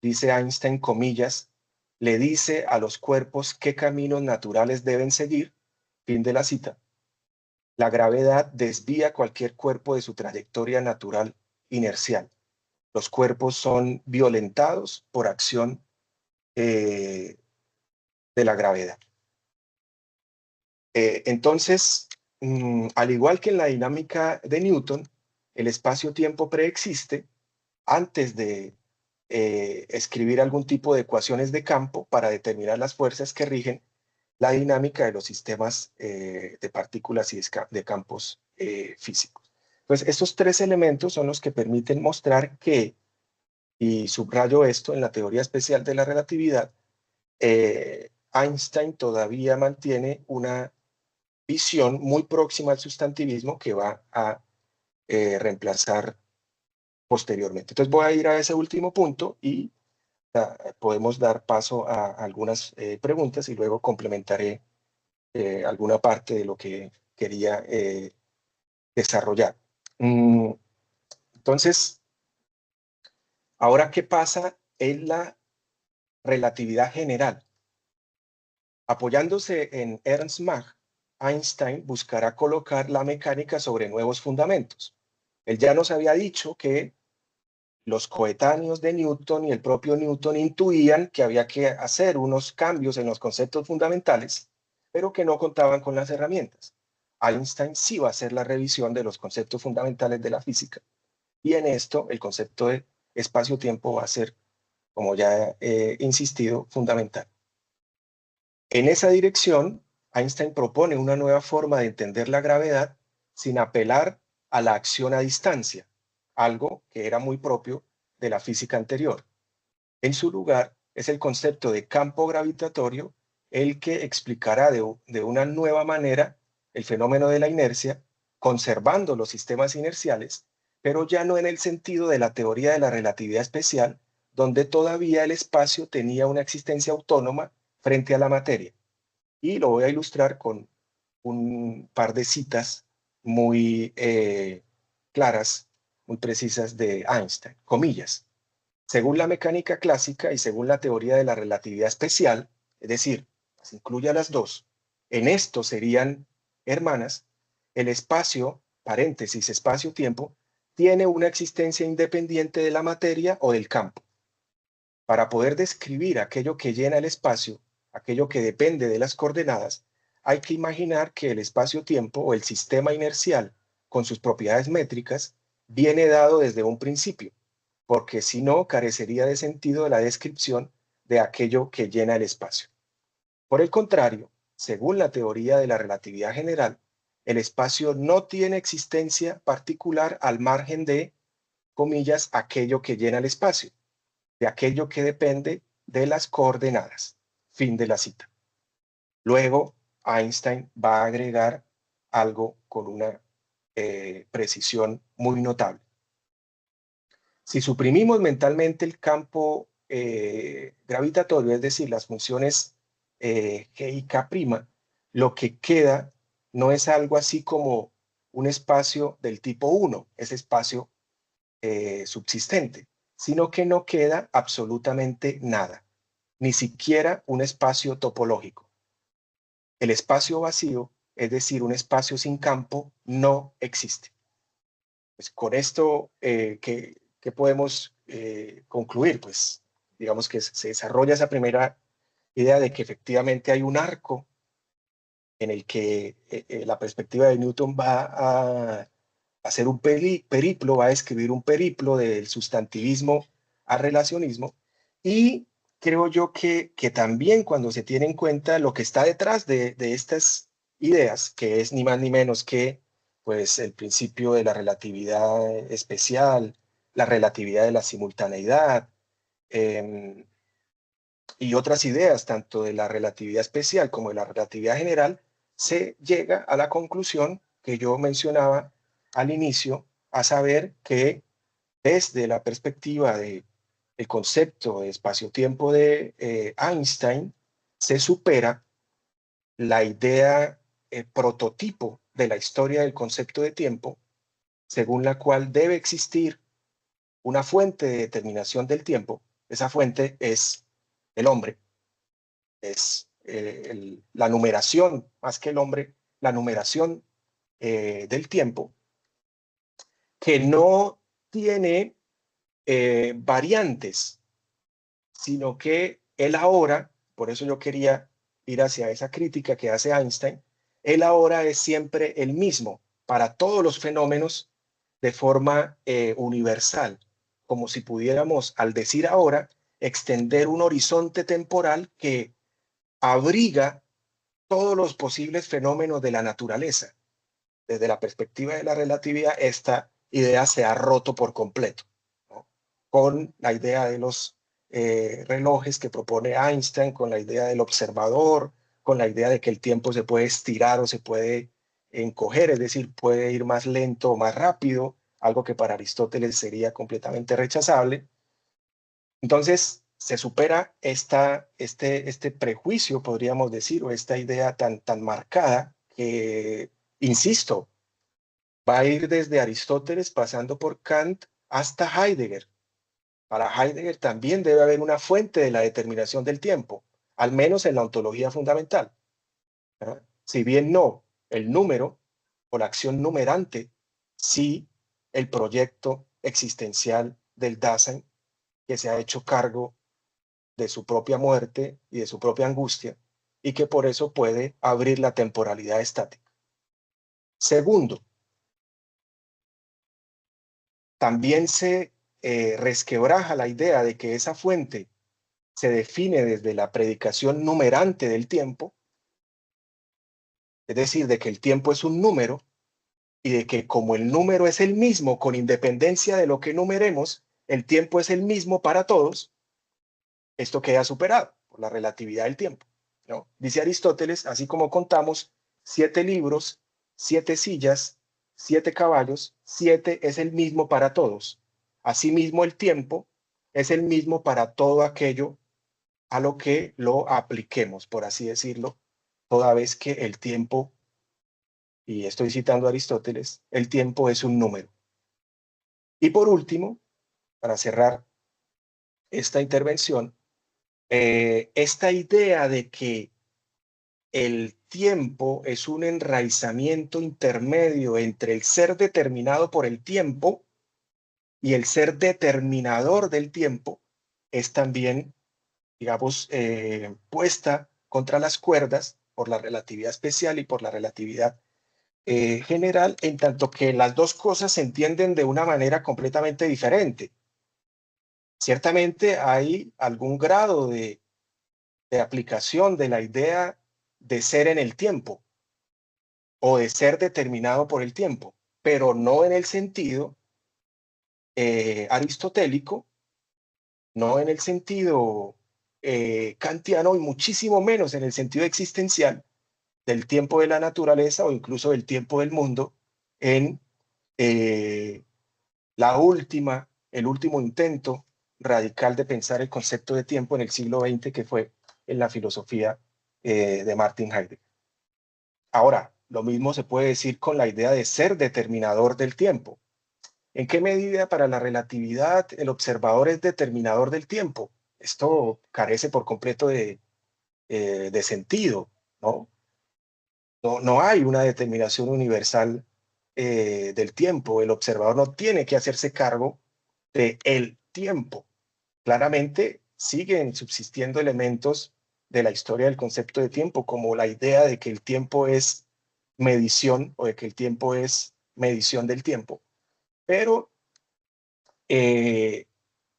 dice Einstein, comillas, le dice a los cuerpos qué caminos naturales deben seguir, fin de la cita. La gravedad desvía cualquier cuerpo de su trayectoria natural inercial. Los cuerpos son violentados por acción de la gravedad. Entonces, al igual que en la dinámica de Newton, el espacio-tiempo preexiste antes de escribir algún tipo de ecuaciones de campo para determinar las fuerzas que rigen la dinámica de los sistemas de partículas y de campos físicos. Entonces, estos tres elementos son los que permiten mostrar que, y subrayo esto en la teoría especial de la relatividad, Einstein todavía mantiene una visión muy próxima al sustantivismo que va a reemplazar posteriormente. Entonces voy a ir a ese último punto y podemos dar paso a algunas preguntas y luego complementaré alguna parte de lo que quería desarrollar. Entonces, ahora, ¿qué pasa en la relatividad general? Apoyándose en Ernst Mach, Einstein buscará colocar la mecánica sobre nuevos fundamentos. Él ya nos había dicho que los coetáneos de Newton y el propio Newton intuían que había que hacer unos cambios en los conceptos fundamentales, pero que no contaban con las herramientas. Einstein sí va a hacer la revisión de los conceptos fundamentales de la física, y en esto el concepto de espacio-tiempo va a ser, como ya he insistido, fundamental. En esa dirección, Einstein propone una nueva forma de entender la gravedad sin apelar a la acción a distancia, algo que era muy propio de la física anterior. En su lugar, es el concepto de campo gravitatorio el que explicará de una nueva manera el fenómeno de la inercia, conservando los sistemas inerciales, pero ya no en el sentido de la teoría de la relatividad especial, donde todavía el espacio tenía una existencia autónoma frente a la materia. Y lo voy a ilustrar con un par de citas muy claras, muy precisas de Einstein. Comillas. Según la mecánica clásica y según la teoría de la relatividad especial, es decir, se incluye a las dos, en esto serían hermanas, el espacio, paréntesis, espacio-tiempo, tiene una existencia independiente de la materia o del campo. Para poder describir aquello que llena el espacio, aquello que depende de las coordenadas, hay que imaginar que el espacio-tiempo o el sistema inercial con sus propiedades métricas viene dado desde un principio, porque si no carecería de sentido de la descripción de aquello que llena el espacio. Por el contrario, según la teoría de la relatividad general, el espacio no tiene existencia particular al margen de, comillas, aquello que llena el espacio, de aquello que depende de las coordenadas. Fin de la cita. Luego, Einstein va a agregar algo con una precisión muy notable. Si suprimimos mentalmente el campo gravitatorio, es decir, las funciones G y K', lo que queda no es algo así como un espacio del tipo 1, ese espacio subsistente, sino que no queda absolutamente nada, ni siquiera un espacio topológico. El espacio vacío, es decir, un espacio sin campo, no existe. Pues con esto, ¿qué podemos concluir? Pues digamos que se desarrolla esa primera idea de que efectivamente hay un arco en el que la perspectiva de Newton va a hacer un periplo, va a escribir un periplo del sustantivismo al relacionismo, y creo yo que también cuando se tiene en cuenta lo que está detrás de estas ideas, que es ni más ni menos que pues el principio de la relatividad especial, la relatividad de la simultaneidad, y otras ideas, tanto de la relatividad especial como de la relatividad general, se llega a la conclusión que yo mencionaba al inicio, a saber que desde la perspectiva del concepto de espacio-tiempo de Einstein, se supera la idea prototipo de la historia del concepto de tiempo, según la cual debe existir una fuente de determinación del tiempo. Esa fuente es el hombre, es la numeración, más que el hombre, la numeración del tiempo, que no tiene variantes, sino que él ahora, por eso yo quería ir hacia esa crítica que hace Einstein, él ahora es siempre el mismo para todos los fenómenos de forma universal, como si pudiéramos, al decir ahora, extender un horizonte temporal que abriga todos los posibles fenómenos de la naturaleza. Desde la perspectiva de la relatividad, esta idea se ha roto por completo, ¿no? Con la idea de los relojes que propone Einstein, con la idea del observador, con la idea de que el tiempo se puede estirar o se puede encoger, es decir, puede ir más lento o más rápido, algo que para Aristóteles sería completamente rechazable. Entonces, se supera este prejuicio, podríamos decir, o esta idea tan marcada que, insisto, va a ir desde Aristóteles pasando por Kant hasta Heidegger. Para Heidegger también debe haber una fuente de la determinación del tiempo, al menos en la ontología fundamental, ¿verdad? Si bien no el número o la acción numerante, sí el proyecto existencial del Dasein, que se ha hecho cargo de su propia muerte y de su propia angustia, y que por eso puede abrir la temporalidad estática. Segundo, también se resquebraja la idea de que esa fuente se define desde la predicación numerante del tiempo, es decir, de que el tiempo es un número y de que como el número es el mismo con independencia de lo que numeremos, el tiempo es el mismo para todos. Esto queda superado por la relatividad del tiempo, ¿no? Dice Aristóteles, así como contamos 7 libros, 7 sillas, 7 caballos, 7 es el mismo para todos. Asimismo, el tiempo es el mismo para todo aquello a lo que lo apliquemos, por así decirlo, toda vez que el tiempo, y estoy citando a Aristóteles, el tiempo es un número. Y por último, para cerrar esta intervención, esta idea de que el tiempo es un enraizamiento intermedio entre el ser determinado por el tiempo y el ser determinador del tiempo es también, digamos, puesta contra las cuerdas por la relatividad especial y por la relatividad general, en tanto que las dos cosas se entienden de una manera completamente diferente. Ciertamente hay algún grado de aplicación de la idea de ser en el tiempo o de ser determinado por el tiempo, pero no en el sentido aristotélico, no en el sentido kantiano y muchísimo menos en el sentido existencial del tiempo de la naturaleza o incluso del tiempo del mundo en el último intento radical de pensar el concepto de tiempo en el siglo XX, que fue en la filosofía de Martin Heidegger. Ahora, lo mismo se puede decir con la idea de ser determinador del tiempo. ¿En qué medida para la relatividad el observador es determinador del tiempo? Esto carece por completo de sentido, ¿no? No hay una determinación universal del tiempo. El observador no tiene que hacerse cargo del tiempo. Claramente siguen subsistiendo elementos de la historia del concepto de tiempo, como la idea de que el tiempo es medición o de que el tiempo es medición del tiempo. Pero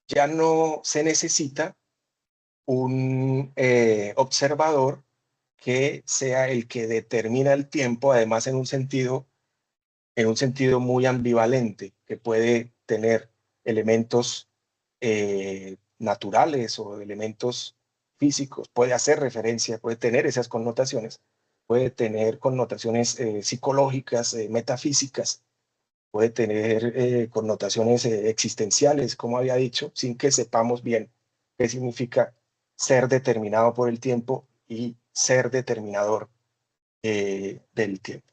ya no se necesita un observador que sea el que determina el tiempo, además en un sentido muy ambivalente, que puede tener elementos naturales o elementos físicos, puede hacer referencia, puede tener esas connotaciones, puede tener connotaciones psicológicas, metafísicas, puede tener connotaciones existenciales, como había dicho, sin que sepamos bien qué significa ser determinado por el tiempo y ser determinador del tiempo.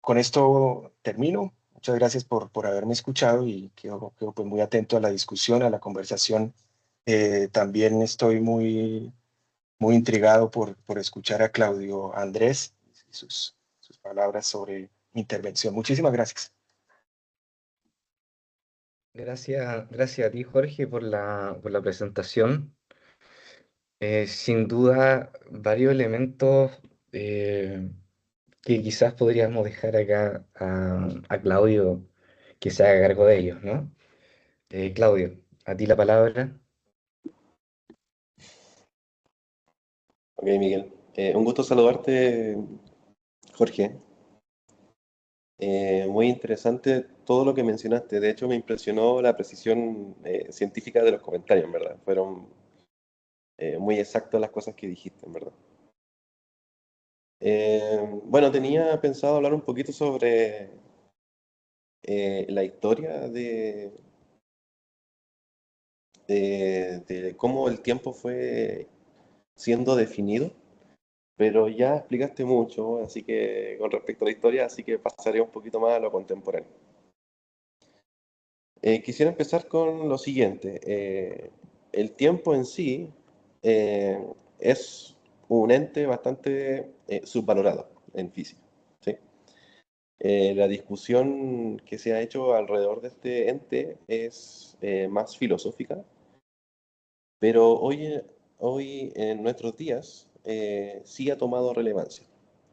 Con esto termino. Muchas gracias por haberme escuchado y quedo pues muy atento a la discusión, a la conversación. También estoy muy intrigado por escuchar a Claudio Andrés y sus palabras sobre mi intervención. Muchísimas gracias. Gracias a ti, Jorge, por la presentación. Sin duda, varios elementos que quizás podríamos dejar acá a Claudio que se haga cargo de ellos, ¿no? Claudio, a ti la palabra. Ok, Miguel. Un gusto saludarte, Jorge. Muy interesante todo lo que mencionaste. De hecho, me impresionó la precisión científica de los comentarios, en verdad. Fueron muy exactas las cosas que dijiste, en verdad. Bueno, tenía pensado hablar un poquito sobre la historia de cómo el tiempo fue siendo definido, pero ya explicaste mucho, así que con respecto a la historia, así que pasaré un poquito más a lo contemporáneo. Quisiera empezar con lo siguiente. El tiempo en sí es un ente bastante subvalorado en física, ¿sí? La discusión que se ha hecho alrededor de este ente es más filosófica, pero hoy en nuestros días sí ha tomado relevancia.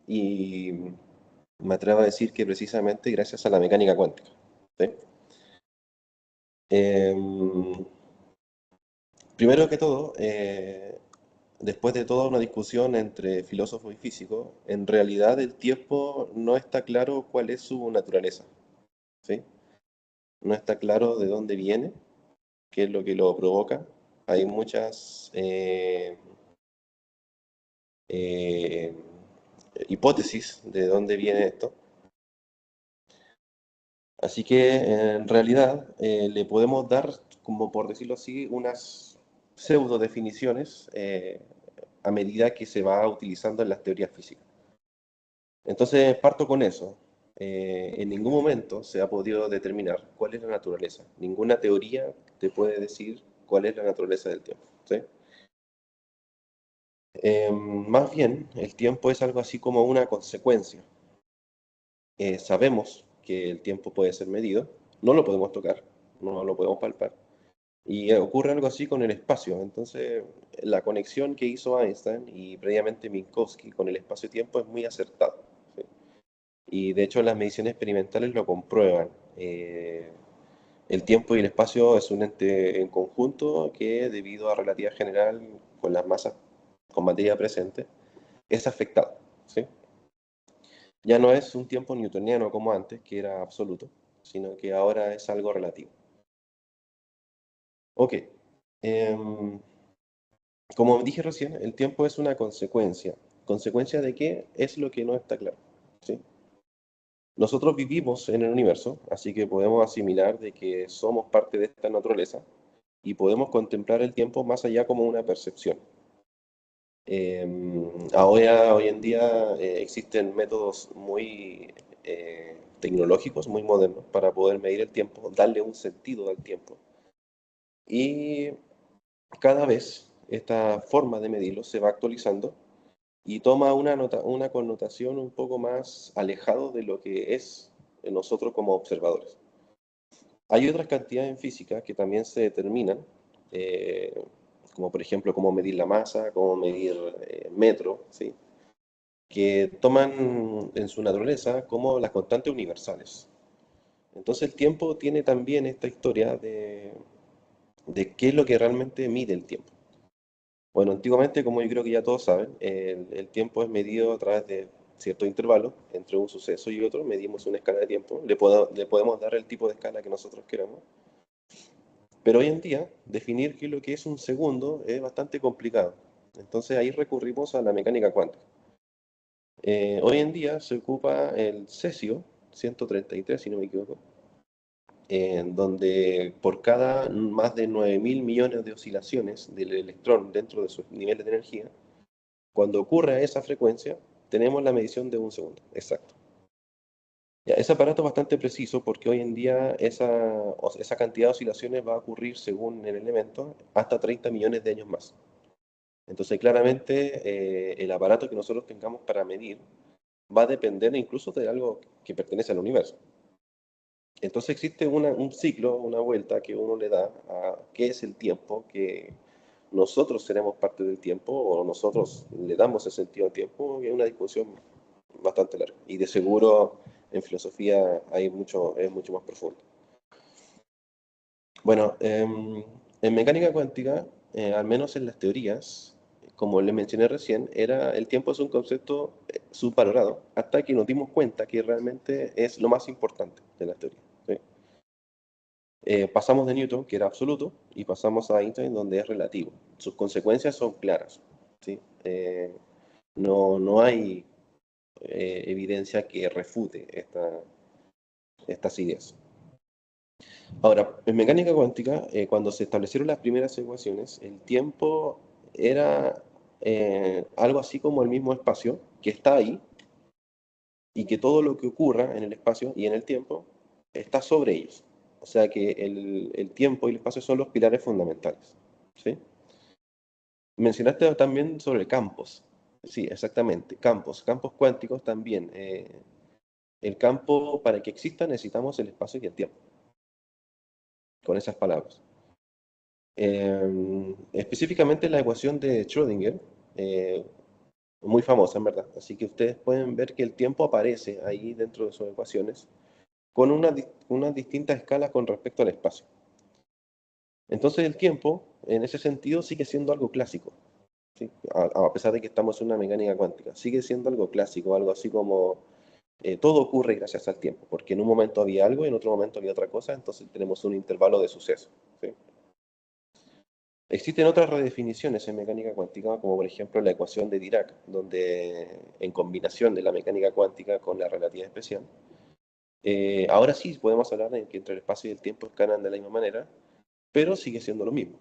Y me atrevo a decir que precisamente gracias a la mecánica cuántica, ¿sí? Primero que todo, después de toda una discusión entre filósofos y físicos, en realidad el tiempo no está claro cuál es su naturaleza, ¿sí? No está claro de dónde viene, qué es lo que lo provoca. Hay muchas hipótesis de dónde viene esto. Así que en realidad le podemos dar, como por decirlo así, unas pseudo definiciones a medida que se va utilizando en las teorías físicas. Entonces parto con eso. En ningún momento se ha podido determinar cuál es la naturaleza. Ninguna teoría te puede decir cuál es la naturaleza del tiempo, ¿sí? Más bien, el tiempo es algo así como una consecuencia. Sabemos que el tiempo puede ser medido, no lo podemos tocar, no lo podemos palpar, Y ocurre algo así con el espacio. Entonces, la conexión que hizo Einstein y previamente Minkowski con el espacio-tiempo es muy acertada, ¿sí? Y de hecho las mediciones experimentales lo comprueban. El tiempo y el espacio es un ente en conjunto que, debido a relatividad general, con las masas con materia presente, es afectado, ¿sí? Ya no es un tiempo newtoniano como antes, que era absoluto, sino que ahora es algo relativo. Ok. Como dije recién, el tiempo es una consecuencia. ¿Consecuencia de qué? Es lo que no está claro, ¿sí? Nosotros vivimos en el universo, así que podemos asimilar de que somos parte de esta naturaleza y podemos contemplar el tiempo más allá como una percepción. Ahora, hoy en día, existen métodos muy tecnológicos, muy modernos, para poder medir el tiempo, darle un sentido al tiempo. Y cada vez esta forma de medirlo se va actualizando y toma una connotación un poco más alejado de lo que es nosotros como observadores. Hay otras cantidades en física que también se determinan, eh, como por ejemplo cómo medir la masa, cómo medir metro, ¿sí? Que toman en su naturaleza como las constantes universales. Entonces el tiempo tiene también esta historia de qué es lo que realmente mide el tiempo. Bueno, antiguamente, como yo creo que ya todos saben, el tiempo es medido a través de ciertos intervalos entre un suceso y otro. Medimos una escala de tiempo, le podemos dar el tipo de escala que nosotros queramos. Pero hoy en día, definir qué es lo que es un segundo es bastante complicado. Entonces ahí recurrimos a la mecánica cuántica. Hoy en día se ocupa el cesio 133, si no me equivoco, en donde por cada más de 9.000 millones de oscilaciones del electrón dentro de sus niveles de energía, cuando ocurre esa frecuencia, tenemos la medición de un segundo, exacto. Ya, ese aparato es bastante preciso porque hoy en día esa cantidad de oscilaciones va a ocurrir, según el elemento, hasta 30 millones de años más. Entonces, claramente, el aparato que nosotros tengamos para medir va a depender incluso de algo que pertenece al universo. Entonces existe un ciclo, una vuelta que uno le da a qué es el tiempo, que nosotros seremos parte del tiempo o nosotros le damos el sentido al tiempo, y es una discusión bastante larga. Y de seguro en filosofía es mucho más profundo. Bueno, en mecánica cuántica, al menos en las teorías, como les mencioné recién, el tiempo es un concepto subvalorado hasta que nos dimos cuenta que realmente es lo más importante de las teorías, ¿sí? Pasamos de Newton, que era absoluto, y pasamos a Einstein, donde es relativo. Sus consecuencias son claras, ¿sí? No hay evidencia que refute estas ideas. Ahora, en mecánica cuántica, cuando se establecieron las primeras ecuaciones, el tiempo era algo así como el mismo espacio, que está ahí, y que todo lo que ocurra en el espacio y en el tiempo está sobre ellos. O sea que el tiempo y el espacio son los pilares fundamentales, ¿sí? Mencionaste también sobre campos. Sí, exactamente, campos cuánticos también. El campo, para que exista, necesitamos el espacio y el tiempo, con esas palabras. Específicamente la ecuación de Schrödinger, muy famosa en verdad, así que ustedes pueden ver que el tiempo aparece ahí dentro de sus ecuaciones con unas distintas escalas con respecto al espacio. Entonces el tiempo, en ese sentido, sigue siendo algo clásico, ¿sí? A pesar de que estamos en una mecánica cuántica, sigue siendo algo clásico, algo así como todo ocurre gracias al tiempo, porque en un momento había algo y en otro momento había otra cosa, entonces tenemos un intervalo de suceso, ¿sí? Existen otras redefiniciones en mecánica cuántica, como por ejemplo la ecuación de Dirac, donde en combinación de la mecánica cuántica con la relatividad especial, ahora sí podemos hablar de que entre el espacio y el tiempo escalan de la misma manera, pero sigue siendo lo mismo,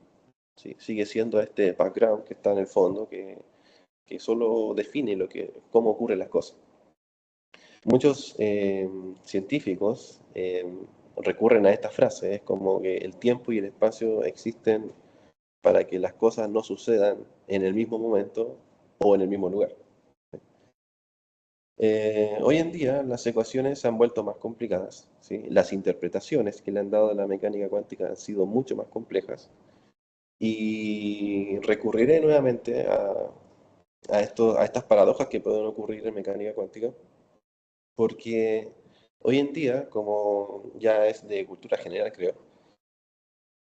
¿sí? Sigue siendo este background que está en el fondo, que solo define cómo ocurren las cosas. Muchos científicos recurren a esta frase, es como que el tiempo y el espacio existen para que las cosas no sucedan en el mismo momento o en el mismo lugar. Hoy en día las ecuaciones se han vuelto más complicadas, ¿sí? Las interpretaciones que le han dado a la mecánica cuántica han sido mucho más complejas y recurriré nuevamente a estas paradojas que pueden ocurrir en mecánica cuántica, porque hoy en día, como ya es de cultura general, creo,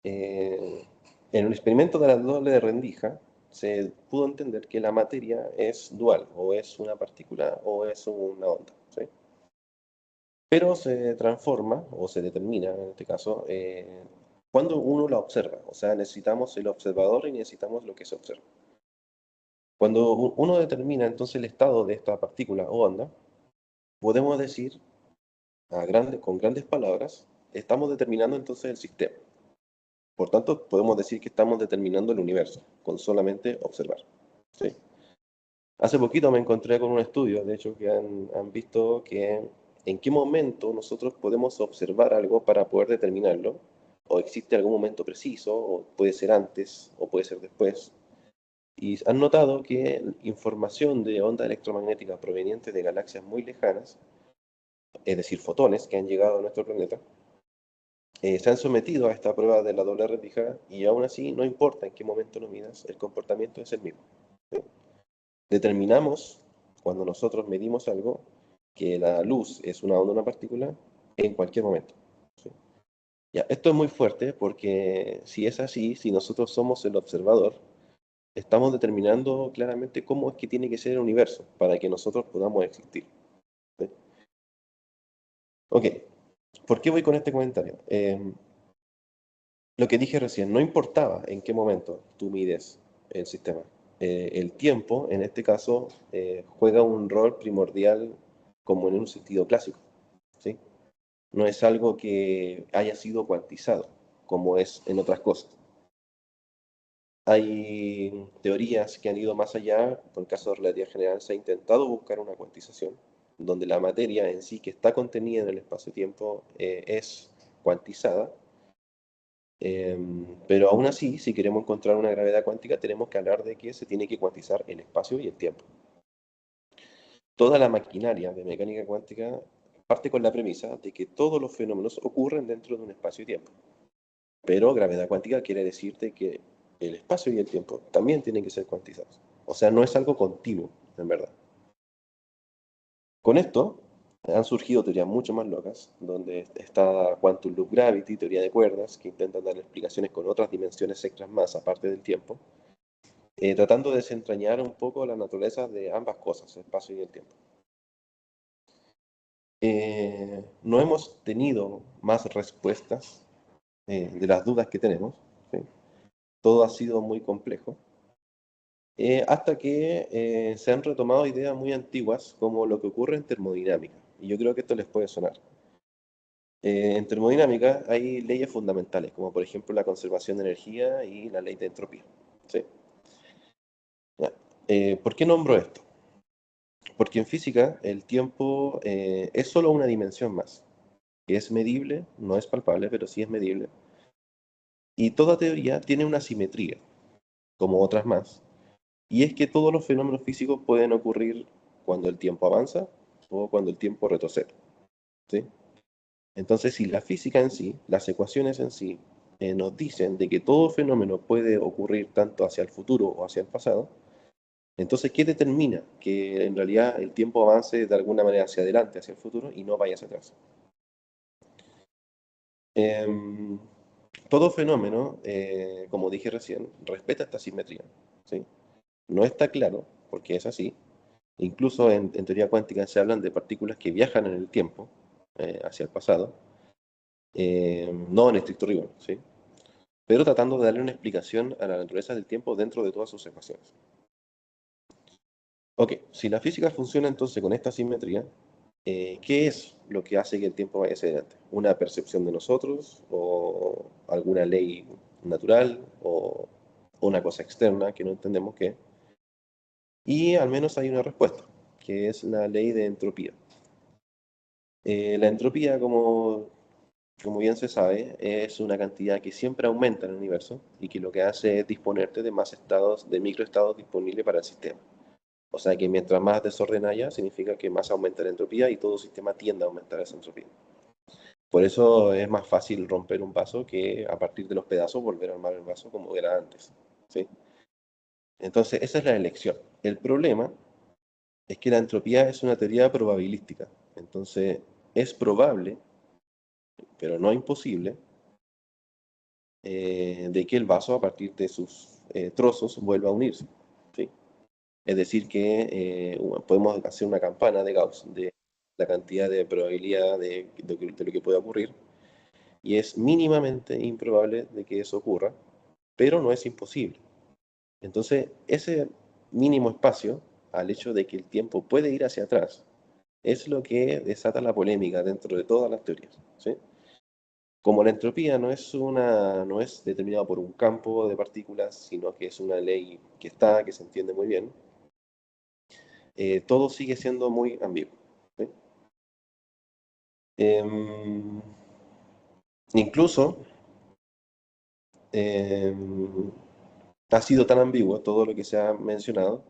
en un experimento de la doble rendija se pudo entender que la materia es dual, o es una partícula o es una onda, ¿sí? Pero se transforma, o se determina en este caso, cuando uno la observa. O sea, necesitamos el observador y necesitamos lo que se observa. Cuando uno determina entonces el estado de esta partícula o onda, podemos decir, con grandes palabras, estamos determinando entonces el sistema. Por tanto, podemos decir que estamos determinando el universo, con solamente observar, ¿sí? Hace poquito me encontré con un estudio, de hecho, que han visto que en qué momento nosotros podemos observar algo para poder determinarlo, o existe algún momento preciso, o puede ser antes, o puede ser después. Y han notado que información de onda electromagnética proveniente de galaxias muy lejanas, es decir, fotones que han llegado a nuestro planeta, se han sometido a esta prueba de la doble rendija y aún así no importa en qué momento lo midas, el comportamiento es el mismo, ¿sí? Determinamos, cuando nosotros medimos algo, que la luz es una onda, una partícula, en cualquier momento, ¿sí? Ya, esto es muy fuerte porque si es así, si nosotros somos el observador, estamos determinando claramente cómo es que tiene que ser el universo para que nosotros podamos existir, ¿sí? Ok, ¿por qué voy con este comentario? Lo que dije recién, no importaba en qué momento tú mides el sistema. El tiempo, en este caso, juega un rol primordial como en un sentido clásico, ¿sí? No es algo que haya sido cuantizado, como es en otras cosas. Hay teorías que han ido más allá. Por el caso de relatividad general se ha intentado buscar una cuantización, donde la materia en sí que está contenida en el espacio-tiempo es cuantizada. Pero aún así, si queremos encontrar una gravedad cuántica, tenemos que hablar de que se tiene que cuantizar el espacio y el tiempo. Toda la maquinaria de mecánica cuántica parte con la premisa de que todos los fenómenos ocurren dentro de un espacio y tiempo. Pero gravedad cuántica quiere decirte que el espacio y el tiempo también tienen que ser cuantizados. O sea, no es algo continuo, en verdad. Con esto han surgido teorías mucho más locas, donde está Quantum Loop Gravity, teoría de cuerdas, que intentan dar explicaciones con otras dimensiones extras más, aparte del tiempo, tratando de desentrañar un poco la naturaleza de ambas cosas, el espacio y el tiempo. No hemos tenido más respuestas de las dudas que tenemos, ¿sí? Todo ha sido muy complejo, hasta que se han retomado ideas muy antiguas, como lo que ocurre en termodinámica. Y yo creo que esto les puede sonar. En termodinámica hay leyes fundamentales, como por ejemplo la conservación de energía y la ley de entropía, ¿sí? Ya. ¿Por qué nombro esto? Porque en física el tiempo es solo una dimensión más, que es medible, no es palpable, pero sí es medible. Y toda teoría tiene una simetría, como otras más, y es que todos los fenómenos físicos pueden ocurrir cuando el tiempo avanza o cuando el tiempo retrocede, ¿sí? Entonces, si la física en sí, las ecuaciones en sí, nos dicen de que todo fenómeno puede ocurrir tanto hacia el futuro o hacia el pasado, entonces, ¿qué determina que en realidad el tiempo avance de alguna manera hacia adelante, hacia el futuro, y no vaya hacia atrás? Em, Todo fenómeno, como dije recién, respeta esta simetría, ¿sí? No está claro, porque es así. Incluso en teoría cuántica se hablan de partículas que viajan en el tiempo, hacia el pasado, no en estricto rigor, ¿sí? Pero tratando de darle una explicación a la naturaleza del tiempo dentro de todas sus ecuaciones. Ok, si la física funciona entonces con esta simetría, ¿qué es lo que hace que el tiempo vaya hacia adelante? ¿Una percepción de nosotros o alguna ley natural o una cosa externa que no entendemos qué? Y al menos hay una respuesta, que es la ley de entropía. La entropía, como bien se sabe, es una cantidad que siempre aumenta en el universo y que lo que hace es disponerte de más estados, de microestados disponibles para el sistema. O sea que mientras más desorden haya, significa que más aumenta la entropía y todo sistema tiende a aumentar esa entropía. Por eso es más fácil romper un vaso que a partir de los pedazos volver a armar el vaso como era antes, ¿sí? Entonces, esa es la elección. El problema es que la entropía es una teoría probabilística. Entonces, es probable, pero no imposible, de que el vaso a partir de sus trozos vuelva a unirse, ¿sí? Es decir, que podemos hacer una campana de Gauss de la cantidad de probabilidad de lo que puede ocurrir, y es mínimamente improbable de que eso ocurra, pero no es imposible. Entonces, ese mínimo espacio, al hecho de que el tiempo puede ir hacia atrás, es lo que desata la polémica dentro de todas las teorías, ¿sí? Como la entropía no es determinada por un campo de partículas, sino que es una ley que se entiende muy bien, todo sigue siendo muy ambiguo, ¿sí? Em, incluso ha sido tan ambiguo todo lo que se ha mencionado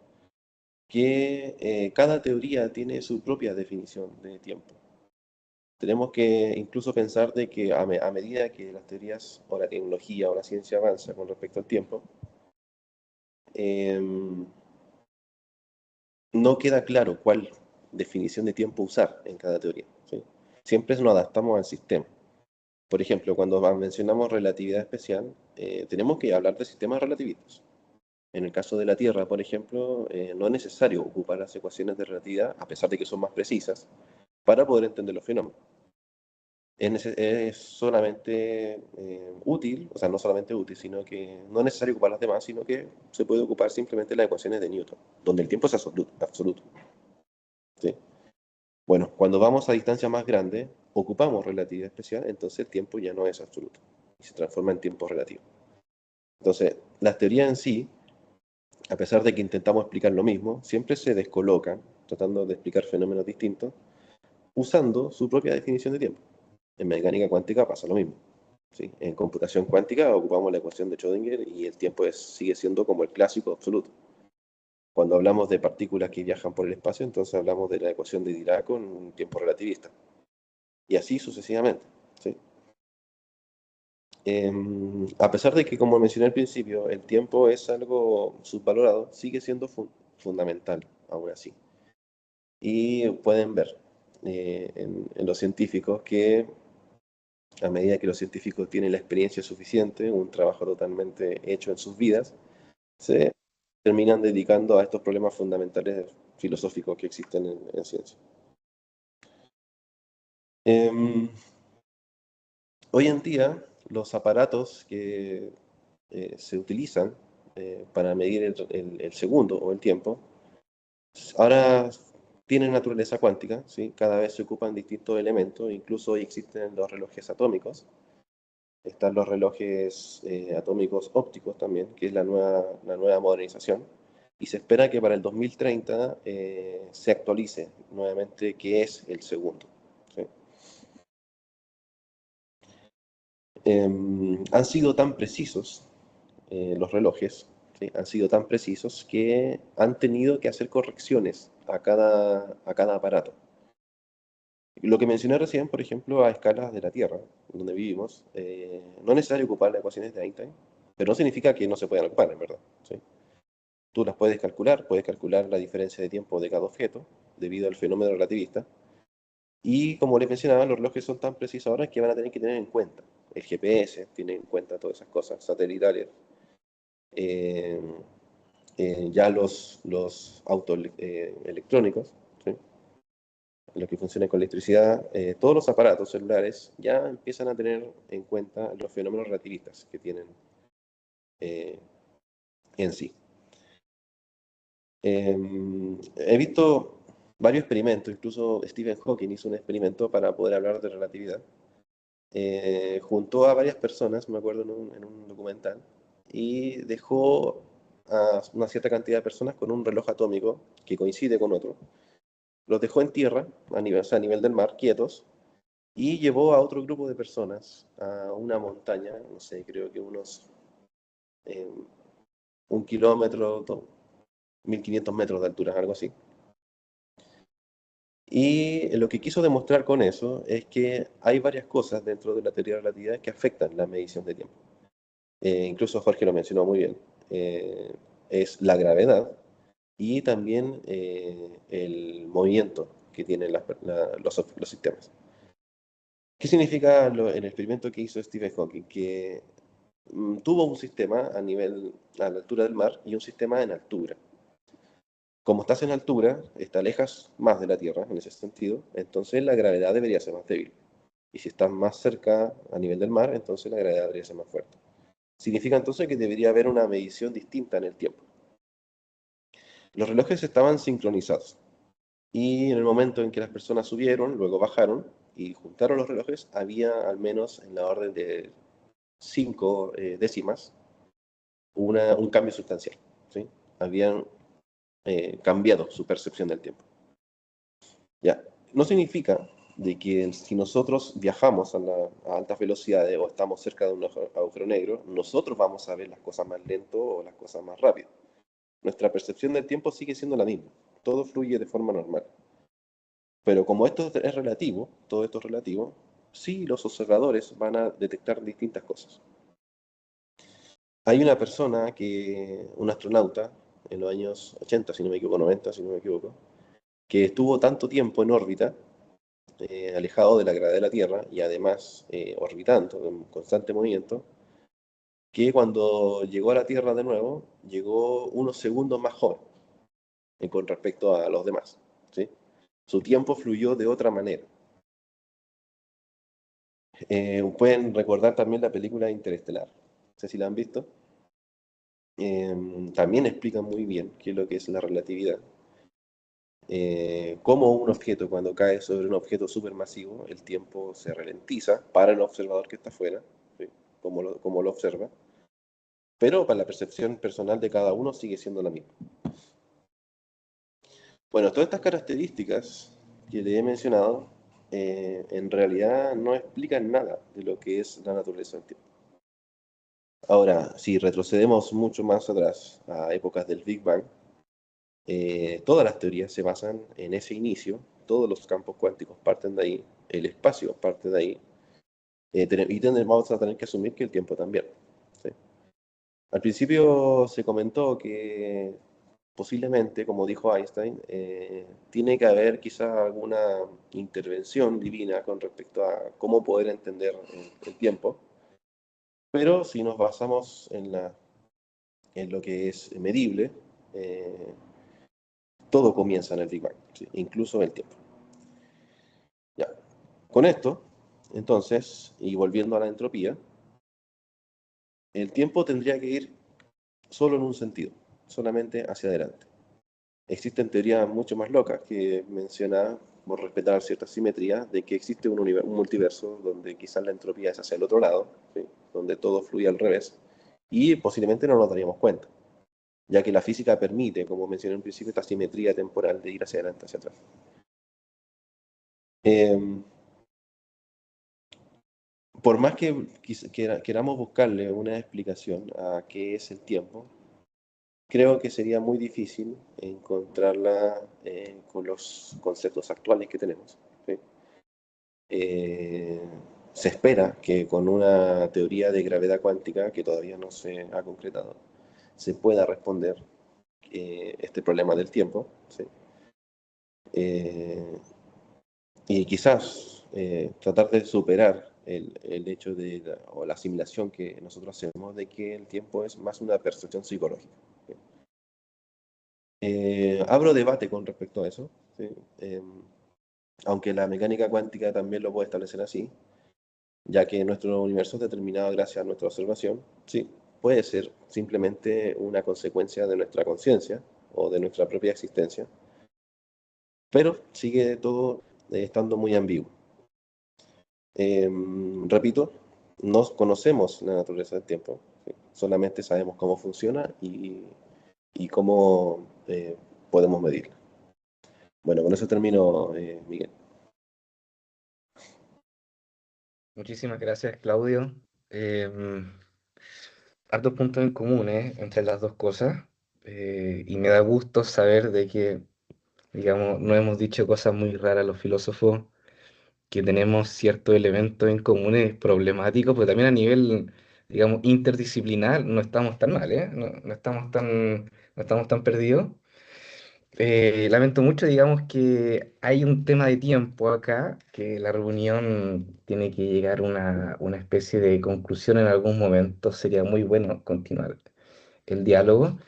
que cada teoría tiene su propia definición de tiempo. Tenemos que incluso pensar de que a medida que las teorías o la tecnología o la ciencia avanza con respecto al tiempo, no queda claro cuál definición de tiempo usar en cada teoría, ¿sí? Siempre nos adaptamos al sistema. Por ejemplo, cuando mencionamos relatividad especial, tenemos que hablar de sistemas relativistas. En el caso de la Tierra, por ejemplo, no es necesario ocupar las ecuaciones de relatividad, a pesar de que son más precisas, para poder entender los fenómenos. Es solamente útil, o sea, no solamente útil, sino que no es necesario ocupar las demás, sino que se puede ocupar simplemente las ecuaciones de Newton, donde el tiempo es absoluto, ¿sí? Bueno, cuando vamos a distancia más grande, ocupamos relatividad especial, entonces el tiempo ya no es absoluto y se transforma en tiempo relativo. Entonces, las teorías en sí, a pesar de que intentamos explicar lo mismo, siempre se descolocan tratando de explicar fenómenos distintos usando su propia definición de tiempo. En mecánica cuántica pasa lo mismo, ¿sí? En computación cuántica ocupamos la ecuación de Schrödinger y el tiempo sigue siendo como el clásico absoluto. Cuando hablamos de partículas que viajan por el espacio, entonces hablamos de la ecuación de Dirac con un tiempo relativista. Y así sucesivamente, ¿sí? A pesar de que, como mencioné al principio, el tiempo es algo subvalorado, sigue siendo fundamental, aún así. Y pueden ver en los científicos que a medida que los científicos tienen la experiencia suficiente, un trabajo totalmente hecho en sus vidas, se terminan dedicando a estos problemas fundamentales filosóficos que existen en ciencia. Hoy en día, los aparatos que se utilizan para medir el segundo o el tiempo, ahora tienen naturaleza cuántica, ¿sí? Cada vez se ocupan distintos elementos, incluso hoy existen los relojes atómicos, están los relojes atómicos ópticos también, que es la nueva modernización, y se espera que para el 2030 se actualice nuevamente qué es el segundo, ¿sí? Han sido tan precisos los relojes, ¿sí? Han sido tan precisos que han tenido que hacer correcciones a cada aparato. Lo que mencioné recién, por ejemplo, a escalas de la Tierra, donde vivimos, no es necesario ocupar las ecuaciones de Einstein, pero no significa que no se puedan ocupar, en verdad, ¿sí? Tú las puedes calcular la diferencia de tiempo de cada objeto, debido al fenómeno relativista, y como les mencionaba, los relojes son tan precisos ahora que van a tener que tener en cuenta el GPS, tienen en cuenta todas esas cosas satelitales, eh, ya los autos electrónicos, ¿sí? Los que funcionan con electricidad, todos los aparatos celulares ya empiezan a tener en cuenta los fenómenos relativistas que tienen en sí. He visto varios experimentos, incluso Stephen Hawking hizo un experimento para poder hablar de relatividad. Juntó a varias personas, me acuerdo en un documental, y dejó a una cierta cantidad de personas con un reloj atómico que coincide con otro. Los dejó en tierra, o sea, a nivel del mar, quietos, y llevó a otro grupo de personas a una montaña, no sé, creo que unos 1 kilómetro, 1500 metros de altura, algo así. Y lo que quiso demostrar con eso es que hay varias cosas dentro de la teoría de la relatividad que afectan la medición de tiempo. Incluso Jorge lo mencionó muy bien. Es la gravedad y también el movimiento que tienen los sistemas. ¿Qué significa el experimento que hizo Stephen Hawking? Que tuvo un sistema a la altura del mar y un sistema en altura. Como estás en altura, te alejas más de la Tierra en ese sentido, entonces la gravedad debería ser más débil. Y si estás más cerca a nivel del mar, entonces la gravedad debería ser más fuerte. Significa entonces que debería haber una medición distinta en el tiempo. Los relojes estaban sincronizados. Y en el momento en que las personas subieron, luego bajaron y juntaron los relojes, había al menos en la orden de 5 décimas un cambio sustancial. ¿Sí? Habían cambiado su percepción del tiempo. ¿Ya? No significa de que si nosotros viajamos a altas velocidades o estamos cerca de un agujero negro, nosotros vamos a ver las cosas más lento o las cosas más rápido. Nuestra percepción del tiempo sigue siendo la misma. Todo fluye de forma normal. Pero como esto es relativo, todo esto es relativo, sí los observadores van a detectar distintas cosas. Hay una persona, un astronauta, en los años 80, si no me equivoco, 90, si no me equivoco, que estuvo tanto tiempo en órbita, alejado de la gravedad de la Tierra y además orbitando en constante movimiento, que cuando llegó a la Tierra de nuevo, llegó unos segundos más joven con respecto a los demás. ¿Sí? Su tiempo fluyó de otra manera. Pueden recordar también la película Interestelar. No sé si la han visto. También explica muy bien qué es lo que es la relatividad. Cómo un objeto, cuando cae sobre un objeto supermasivo, el tiempo se ralentiza para el observador que está afuera, ¿sí? Como lo observa, pero para la percepción personal de cada uno sigue siendo la misma. Bueno, todas estas características que le he mencionado, en realidad no explican nada de lo que es la naturaleza del tiempo. Ahora, si retrocedemos mucho más atrás, a épocas del Big Bang, todas las teorías se basan en ese inicio, todos los campos cuánticos parten de ahí, el espacio parte de ahí, y vamos a tener que asumir que el tiempo también. ¿Sí? Al principio se comentó que posiblemente, como dijo Einstein, tiene que haber quizá alguna intervención divina con respecto a cómo poder entender el tiempo, pero si nos basamos en lo que es medible, todo comienza en el Big Bang, ¿sí? Incluso el tiempo. Ya. Con esto, entonces, y volviendo a la entropía, el tiempo tendría que ir solo en un sentido, solamente hacia adelante. Existen teorías mucho más locas que mencionan, por respetar cierta simetría, de que existe un multiverso donde quizás la entropía es hacia el otro lado, ¿sí? Donde todo fluye al revés, y posiblemente no nos daríamos cuenta, ya que la física permite, como mencioné en principio, esta simetría temporal de ir hacia adelante, hacia atrás. Por más que queramos buscarle una explicación a qué es el tiempo, creo que sería muy difícil encontrarla con los conceptos actuales que tenemos. ¿Sí? Se espera que con una teoría de gravedad cuántica, que todavía no se ha concretado, se pueda responder este problema del tiempo. ¿Sí? Eh, y quizás tratar de superar el hecho o la asimilación que nosotros hacemos de que el tiempo es más una percepción psicológica. Abro debate con respecto a eso, ¿sí? Aunque la mecánica cuántica también lo puede establecer así, ya que nuestro universo es determinado gracias a nuestra observación, sí, puede ser simplemente una consecuencia de nuestra conciencia o de nuestra propia existencia, pero sigue todo estando muy ambiguo. Repito, no conocemos la naturaleza del tiempo, ¿sí? Solamente sabemos cómo funciona y cómo podemos medirla. Bueno, con eso termino, Miguel. Muchísimas gracias, Claudio. Hartos puntos en común entre las dos cosas. y me da gusto saber de que, digamos, no hemos dicho cosas muy raras los filósofos, que tenemos ciertos elementos en comunes problemáticos, pero también a nivel, digamos, interdisciplinar no estamos tan mal, ¿eh? No estamos tan perdidos. Lamento mucho, digamos, que hay un tema de tiempo acá, que la reunión tiene que llegar a una especie de conclusión en algún momento. Sería muy bueno continuar el diálogo,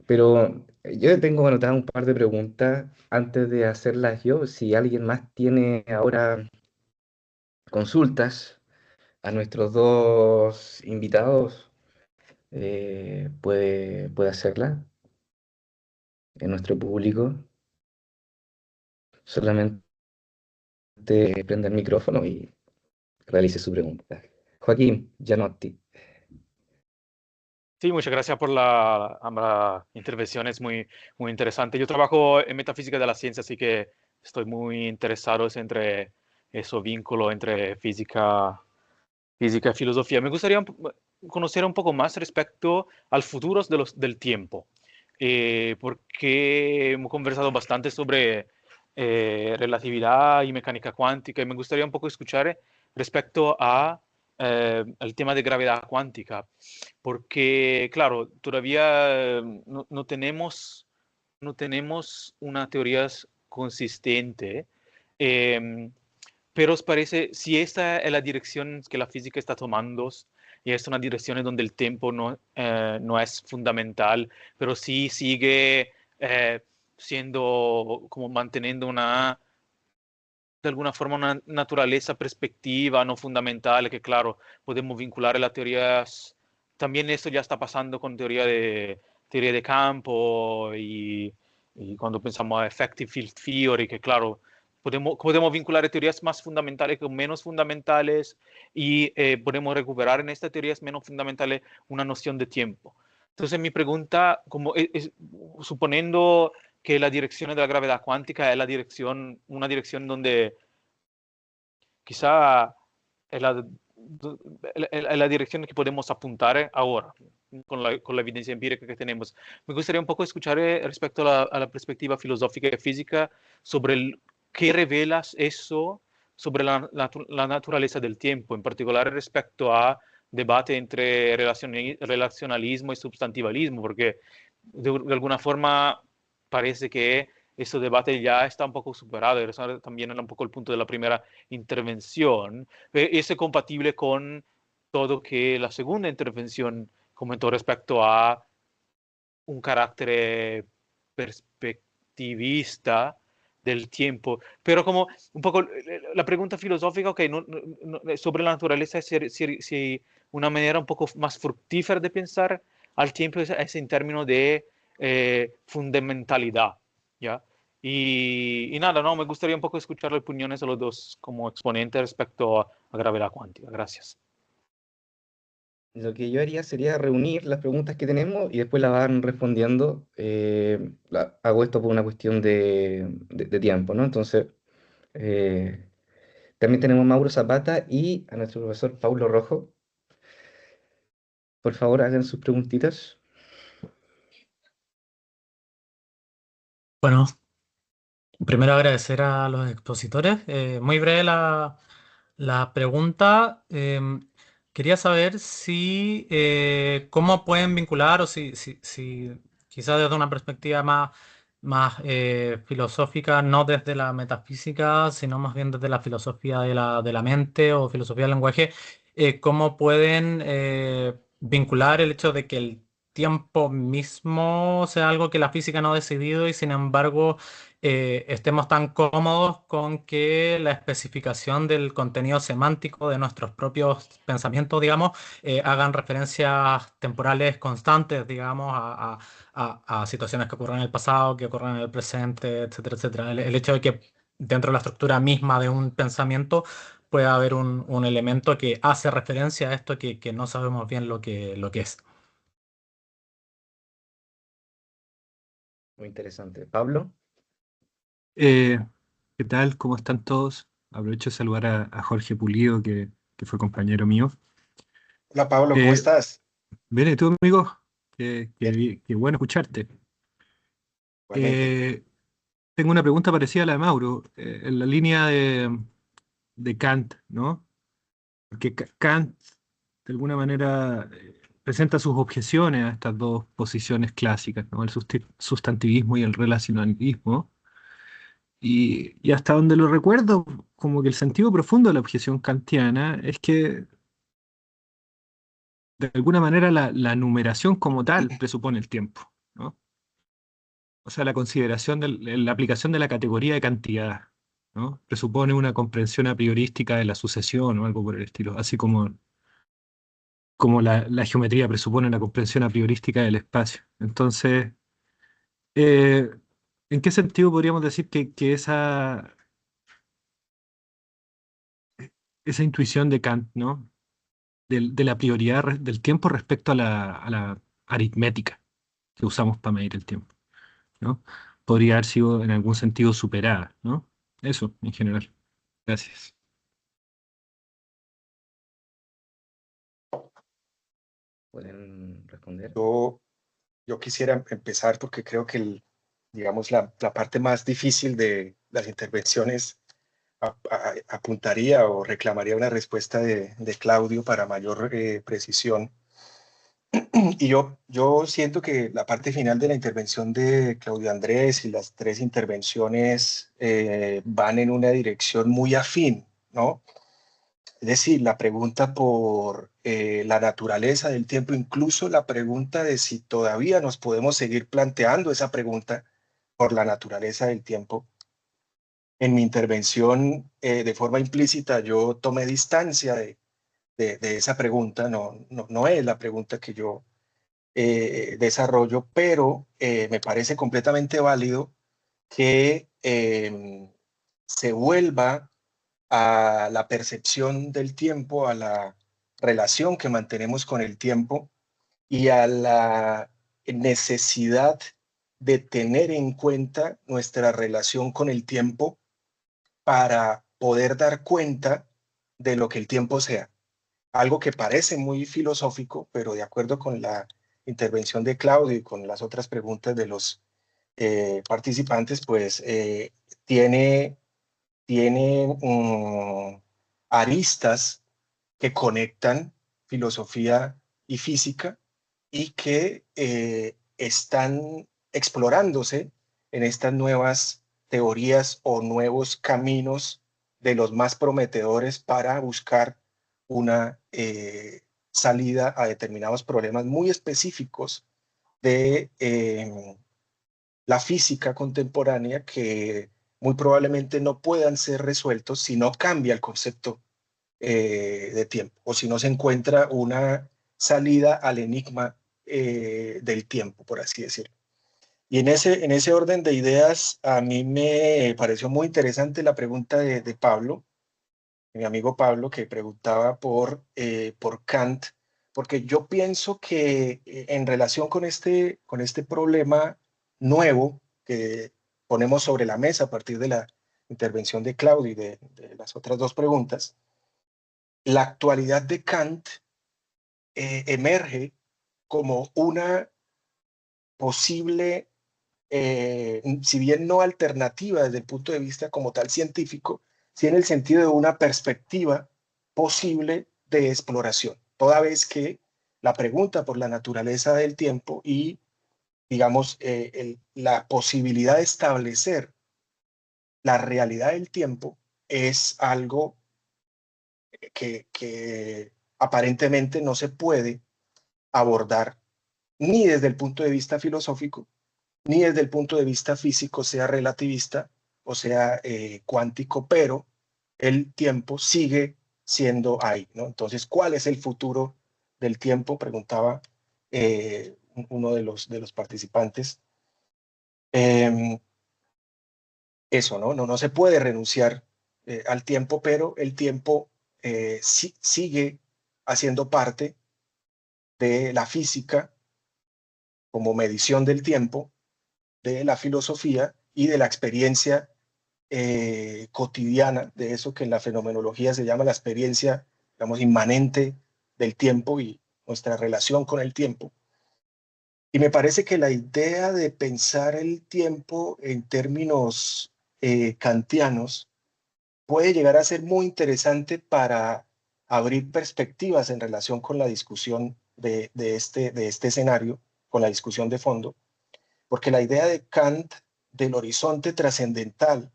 pero yo tengo anotadas un par de preguntas antes de hacerlas yo. Si alguien más tiene ahora consultas a nuestros dos invitados, puede hacerla en nuestro público. Solamente prenda el micrófono y realice su pregunta. Joaquín Gianotti. Sí, muchas gracias por ambas intervenciones, muy interesante. Yo trabajo en metafísica de la ciencia, así que estoy muy interesado entre esos vínculos entre física y filosofía. Me gustaría conocer un poco más respecto al futuro del tiempo, porque hemos conversado bastante sobre relatividad y mecánica cuántica, y me gustaría un poco escuchar respecto al tema de gravedad cuántica, porque, claro, todavía no tenemos una teoría consistente. eh, pero os parece, si esta es la dirección que la física está tomando, y es una dirección en donde el tiempo no es fundamental, pero sí sigue siendo como manteniendo de alguna forma una naturaleza perspectiva no fundamental, que claro, podemos vincular a las teorías, también esto ya está pasando con teoría de campo y cuando pensamos a effective field theory, que claro, podemos vincular teorías más fundamentales con menos fundamentales y podemos recuperar en estas teorías menos fundamentales una noción de tiempo. Entonces mi pregunta, suponiendo que la dirección de la gravedad cuántica es una dirección donde quizá es la dirección que podemos apuntar ahora, con la evidencia empírica que tenemos. Me gustaría un poco escuchar respecto a la perspectiva filosófica y física sobre qué revelas eso sobre la naturaleza del tiempo, en particular respecto a debate entre relacionalismo y substantivalismo, porque de alguna forma parece que ese debate ya está un poco superado, y eso también era un poco el punto de la primera intervención. ¿Es compatible con todo que la segunda intervención comentó respecto a un carácter perspectivista del tiempo? Pero como un poco la pregunta filosófica, okay, sobre la naturaleza, si una manera un poco más fructífera de pensar al tiempo es en términos de fundamentalidad, ¿ya? Y nada, no, me gustaría un poco escuchar las opiniones de los dos como exponentes respecto a gravedad cuántica. Gracias. Lo que yo haría sería reunir las preguntas que tenemos y después las van respondiendo. Hago esto por una cuestión de tiempo, ¿no? Entonces, eh, también tenemos a Mauro Zapata y a nuestro profesor Paulo Rojo. Por favor, hagan sus preguntitas. Bueno, primero agradecer a los expositores. Muy breve la pregunta. Quería saber si cómo pueden vincular o si quizás desde una perspectiva más filosófica, no desde la metafísica, sino más bien desde la filosofía de la mente o filosofía del lenguaje, cómo pueden vincular el hecho de que el tiempo mismo sea algo que la física no ha decidido y sin embargo estemos tan cómodos con que la especificación del contenido semántico de nuestros propios pensamientos, digamos, hagan referencias temporales constantes, digamos, a situaciones que ocurren en el pasado, que ocurren en el presente, etcétera, etcétera. El hecho de que dentro de la estructura misma de un pensamiento pueda haber un elemento que hace referencia a esto que no sabemos bien lo que es. Muy interesante. Pablo. Eh, ¿Qué tal? ¿Cómo están todos? Aprovecho de saludar a Jorge Pulido, que fue compañero mío. Hola Pablo, ¿cómo estás? Bien, ¿y tú, amigo? Qué bueno escucharte. Igualmente. Tengo una pregunta parecida a la de Mauro, en la línea de Kant, ¿no? Porque Kant, de alguna manera, presenta sus objeciones a estas dos posiciones clásicas, ¿no? El sustantivismo y el relacionalismo. Y hasta donde lo recuerdo, como que el sentido profundo de la objeción kantiana es que, de alguna manera, la numeración como tal presupone el tiempo, ¿no? O sea, la consideración de la aplicación de la categoría de cantidad, ¿no? Presupone una comprensión a priorística de la sucesión o algo por el estilo, así como la geometría presupone la comprensión a priorística del espacio. Entonces, eh, ¿en qué sentido podríamos decir que esa intuición de Kant, ¿no? De la prioridad del tiempo respecto a la aritmética que usamos para medir el tiempo, ¿no? Podría haber sido en algún sentido superada, ¿no? Eso, en general. Gracias. ¿Pueden responder? Yo quisiera empezar porque creo que, digamos, la parte más difícil de las intervenciones apuntaría o reclamaría una respuesta de Claudio para mayor precisión. Y yo siento que la parte final de la intervención de Claudio Andrés y las tres intervenciones van en una dirección muy afín, ¿no? Es decir, la pregunta por la naturaleza del tiempo, incluso la pregunta de si todavía nos podemos seguir planteando esa pregunta por la naturaleza del tiempo. En mi intervención, de forma implícita, yo tomé distancia de esa pregunta, no es la pregunta que yo desarrollo, pero me parece completamente válido que se vuelva a la percepción del tiempo, a la relación que mantenemos con el tiempo y a la necesidad de tener en cuenta nuestra relación con el tiempo para poder dar cuenta de lo que el tiempo sea. Algo que parece muy filosófico, pero de acuerdo con la intervención de Claudio y con las otras preguntas de los participantes, pues tiene aristas que conectan filosofía y física y que están explorándose en estas nuevas teorías o nuevos caminos de los más prometedores para buscar una salida a determinados problemas muy específicos de la física contemporánea que muy probablemente no puedan ser resueltos si no cambia el concepto de tiempo o si no se encuentra una salida al enigma del tiempo, por así decirlo. Y en ese orden de ideas, a mí me pareció muy interesante la pregunta de Pablo, mi amigo Pablo, que preguntaba por Kant, porque yo pienso que en relación con este problema nuevo que ponemos sobre la mesa a partir de la intervención de Claudio y de las otras dos preguntas, la actualidad de Kant emerge como una posible, si bien no alternativa desde el punto de vista como tal científico, sí en el sentido de una perspectiva posible de exploración, toda vez que la pregunta por la naturaleza del tiempo y, digamos, la posibilidad de establecer la realidad del tiempo es algo que aparentemente no se puede abordar ni desde el punto de vista filosófico, ni desde el punto de vista físico, sea relativista o sea cuántico, pero el tiempo sigue siendo ahí, ¿no? Entonces, ¿cuál es el futuro del tiempo? Preguntaba uno de los participantes. Eso, ¿no? No se puede renunciar al tiempo, pero el tiempo sigue haciendo parte de la física como medición del tiempo, de la filosofía y de la experiencia cotidiana, de eso que en la fenomenología se llama la experiencia, digamos, inmanente del tiempo y nuestra relación con el tiempo. Y me parece que la idea de pensar el tiempo en términos kantianos puede llegar a ser muy interesante para abrir perspectivas en relación con la discusión de este escenario, con la discusión de fondo, porque la idea de Kant del horizonte trascendental,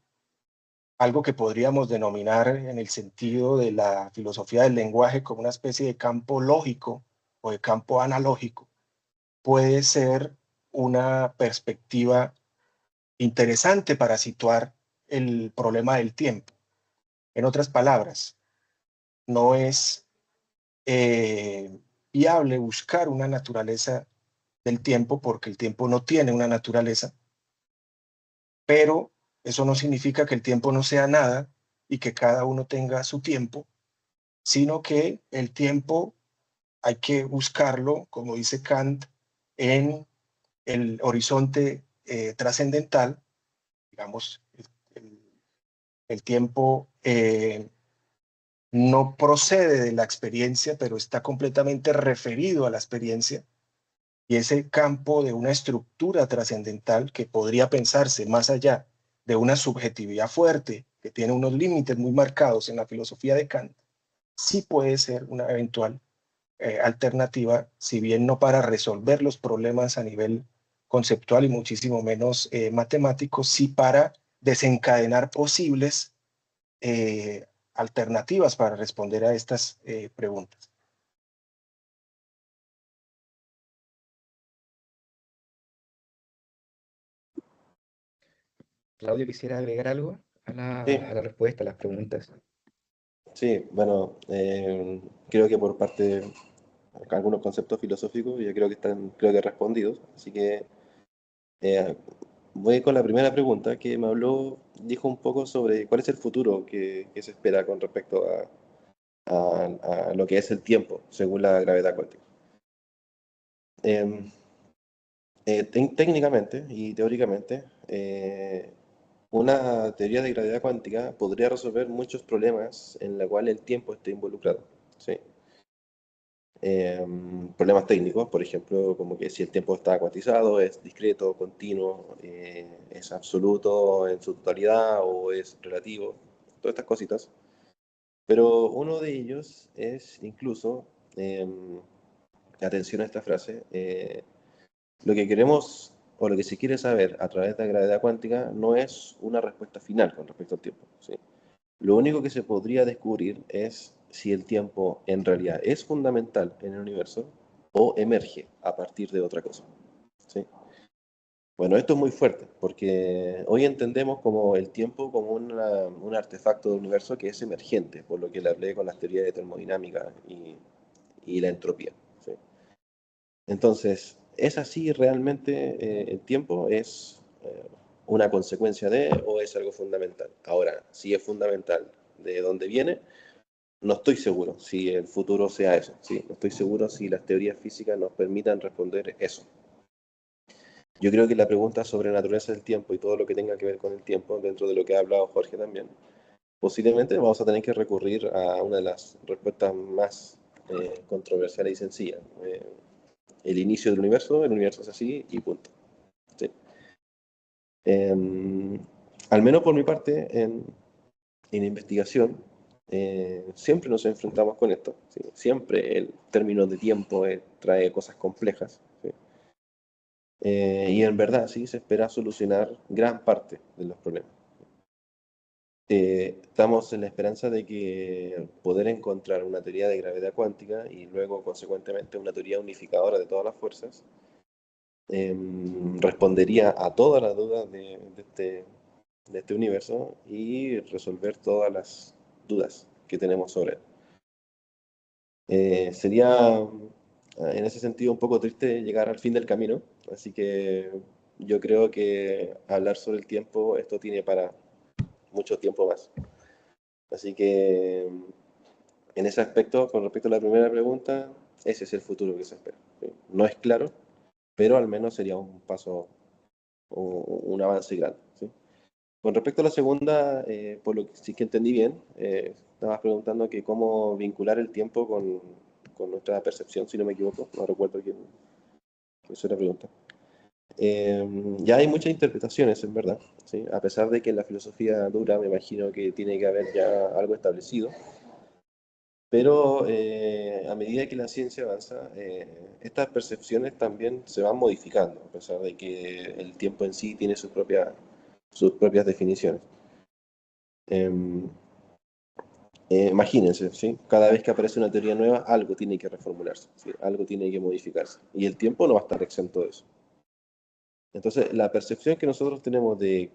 algo que podríamos denominar en el sentido de la filosofía del lenguaje como una especie de campo lógico o de campo analógico, puede ser una perspectiva interesante para situar el problema del tiempo. En otras palabras, no es viable buscar una naturaleza del tiempo porque el tiempo no tiene una naturaleza, pero eso no significa que el tiempo no sea nada y que cada uno tenga su tiempo, sino que el tiempo hay que buscarlo, como dice Kant, en el horizonte trascendental, digamos, el tiempo no procede de la experiencia, pero está completamente referido a la experiencia, y ese campo de una estructura trascendental que podría pensarse más allá de una subjetividad fuerte que tiene unos límites muy marcados en la filosofía de Kant, sí puede ser una eventual alternativa, si bien no para resolver los problemas a nivel conceptual y muchísimo menos matemático, sí para desencadenar posibles alternativas para responder a estas preguntas. Claudio, ¿quisiera agregar algo Sí, a la respuesta, a las preguntas? sí, bueno, creo que por parte de algunos conceptos filosóficos ya creo que están, creo que respondidos, así que eh, voy con la primera pregunta que me habló, dijo un poco sobre cuál es el futuro que se espera con respecto a lo que es el tiempo, según la gravedad cuántica. Em, técnicamente y teóricamente, una teoría de gravedad cuántica podría resolver muchos problemas en la cual el tiempo esté involucrado, ¿sí? Problemas técnicos, por ejemplo, como que si el tiempo está cuantizado, es discreto, continuo, es absoluto en su totalidad o es relativo, todas estas cositas. Pero uno de ellos es incluso, atención a esta frase, lo que queremos o lo que se quiere saber a través de la gravedad cuántica no es una respuesta final con respecto al tiempo, ¿sí? Lo único que se podría descubrir es si el tiempo en realidad es fundamental en el universo o emerge a partir de otra cosa, ¿sí? Bueno, esto es muy fuerte porque hoy entendemos como el tiempo como un artefacto del universo que es emergente, por lo que le hablé con las teorías de termodinámica y la entropía, ¿sí? Entonces, ¿es así realmente el tiempo? ¿Es una consecuencia de o es algo fundamental? Ahora, si es fundamental, ¿de dónde viene? No estoy seguro si el futuro sea eso, ¿sí? No estoy seguro si las teorías físicas nos permitan responder eso. Yo creo que la pregunta sobre la naturaleza del tiempo y todo lo que tenga que ver con el tiempo, dentro de lo que ha hablado Jorge también, posiblemente vamos a tener que recurrir a una de las respuestas más controversiales y sencillas. El inicio del universo, el universo es así y punto, ¿sí? Al menos por mi parte, en investigación, siempre nos enfrentamos con esto, ¿sí? Siempre el término de tiempo trae cosas complejas, ¿sí? Y en verdad, sí, se espera solucionar gran parte de los problemas. Estamos en la esperanza de que poder encontrar una teoría de gravedad cuántica y luego, consecuentemente, una teoría unificadora de todas las fuerzas respondería a todas las dudas de este universo y resolver todas las dudas que tenemos sobre él. Sería en ese sentido un poco triste llegar al fin del camino, así que yo creo que hablar sobre el tiempo, esto tiene para mucho tiempo más. Así que en ese aspecto, con respecto a la primera pregunta, ese es el futuro que se espera, ¿sí? No es claro, pero al menos sería un paso o un avance grande, ¿sí? Con respecto a la segunda, por lo que sí que entendí bien, estabas preguntando que cómo vincular el tiempo con nuestra percepción, si no me equivoco, no recuerdo quién Eso es la pregunta. Ya hay muchas interpretaciones, en verdad, ¿sí? A pesar de que en la filosofía dura me imagino que tiene que haber ya algo establecido, pero a medida que la ciencia avanza, estas percepciones también se van modificando, a pesar de que el tiempo en sí tiene sus propias definiciones. Imagínense, ¿sí? Cada vez que aparece una teoría nueva, algo tiene que reformularse, ¿sí? Algo tiene que modificarse, y el tiempo no va a estar exento de eso. Entonces, la percepción que nosotros tenemos de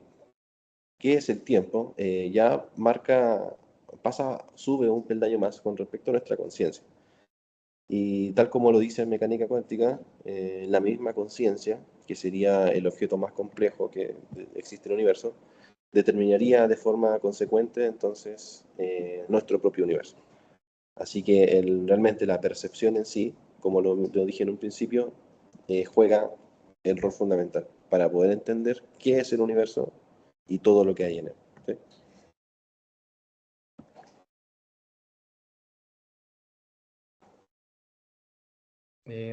qué es el tiempo ya sube un peldaño más con respecto a nuestra conciencia. Y tal como lo dice en mecánica cuántica, la misma conciencia, que sería el objeto más complejo que existe en el universo, determinaría de forma consecuente entonces nuestro propio universo. Así que realmente la percepción en sí, como lo dije en un principio, juega el rol fundamental para poder entender qué es el universo y todo lo que hay en él, ¿sí?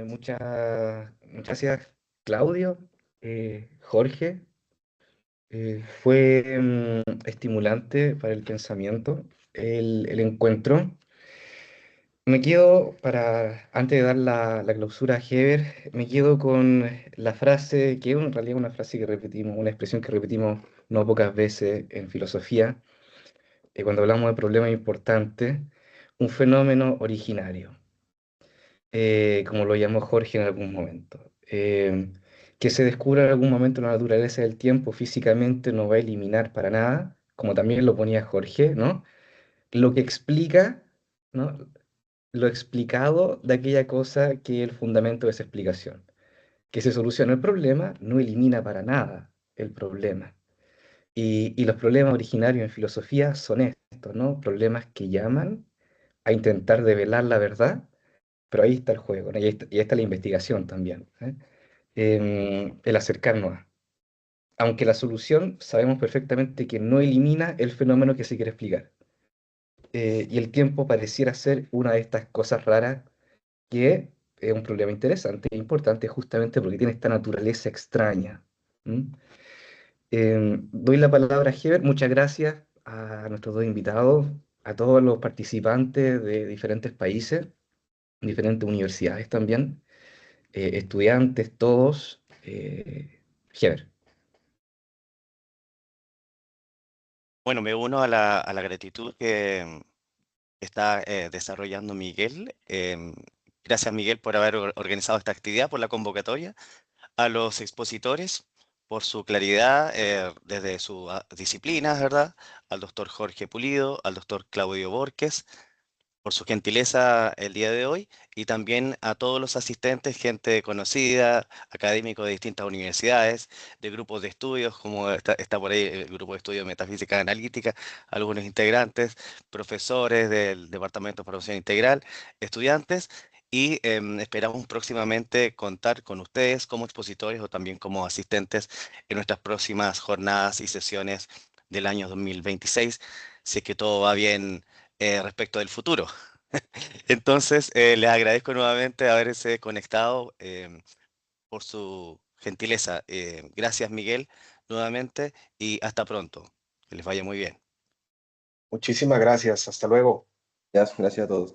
Muchas gracias, Claudio, Jorge. Fue estimulante para el pensamiento el encuentro. Me quedo, antes de dar la clausura a Heber, me quedo con la frase, que es en realidad una frase que repetimos, una expresión que repetimos no pocas veces en filosofía, cuando hablamos de problemas importantes, un fenómeno originario, como lo llamó Jorge en algún momento. Que se descubra en algún momento la naturaleza del tiempo físicamente no va a eliminar para nada, como también lo ponía Jorge, ¿no? Lo que explica, ¿no? Lo explicado de aquella cosa que es el fundamento de esa explicación. Que se soluciona el problema no elimina para nada el problema. Y los problemas originarios en filosofía son estos, ¿no? Problemas que llaman a intentar develar la verdad, pero ahí está el juego, ¿no? Y ahí está la investigación también, ¿eh? El acercarnos a. Aunque la solución sabemos perfectamente que no elimina el fenómeno que se quiere explicar. Y el tiempo pareciera ser una de estas cosas raras que es un problema interesante e importante justamente porque tiene esta naturaleza extraña. ¿M? Doy la palabra a Heber. Muchas gracias a nuestros dos invitados, a todos los participantes de diferentes países, diferentes universidades también, estudiantes, todos. Heber. Bueno, me uno a la gratitud que está desarrollando Miguel. Gracias, Miguel, por haber organizado esta actividad, por la convocatoria. A los expositores, por su claridad desde sus disciplinas, ¿verdad? Al doctor Jorge Pulido, al doctor Claudio Borges, por su gentileza el día de hoy, y también a todos los asistentes, gente conocida, académicos de distintas universidades, de grupos de estudios, como está por ahí el grupo de estudios de Metafísica Analítica, algunos integrantes, profesores del Departamento de Formación Integral, estudiantes, y esperamos próximamente contar con ustedes como expositores o también como asistentes en nuestras próximas jornadas y sesiones del año 2026, si es que todo va bien respecto del futuro. Entonces, les agradezco nuevamente haberse conectado por su gentileza. Gracias, Miguel, nuevamente, y hasta pronto. Que les vaya muy bien. Muchísimas gracias. Hasta luego. Gracias a todos.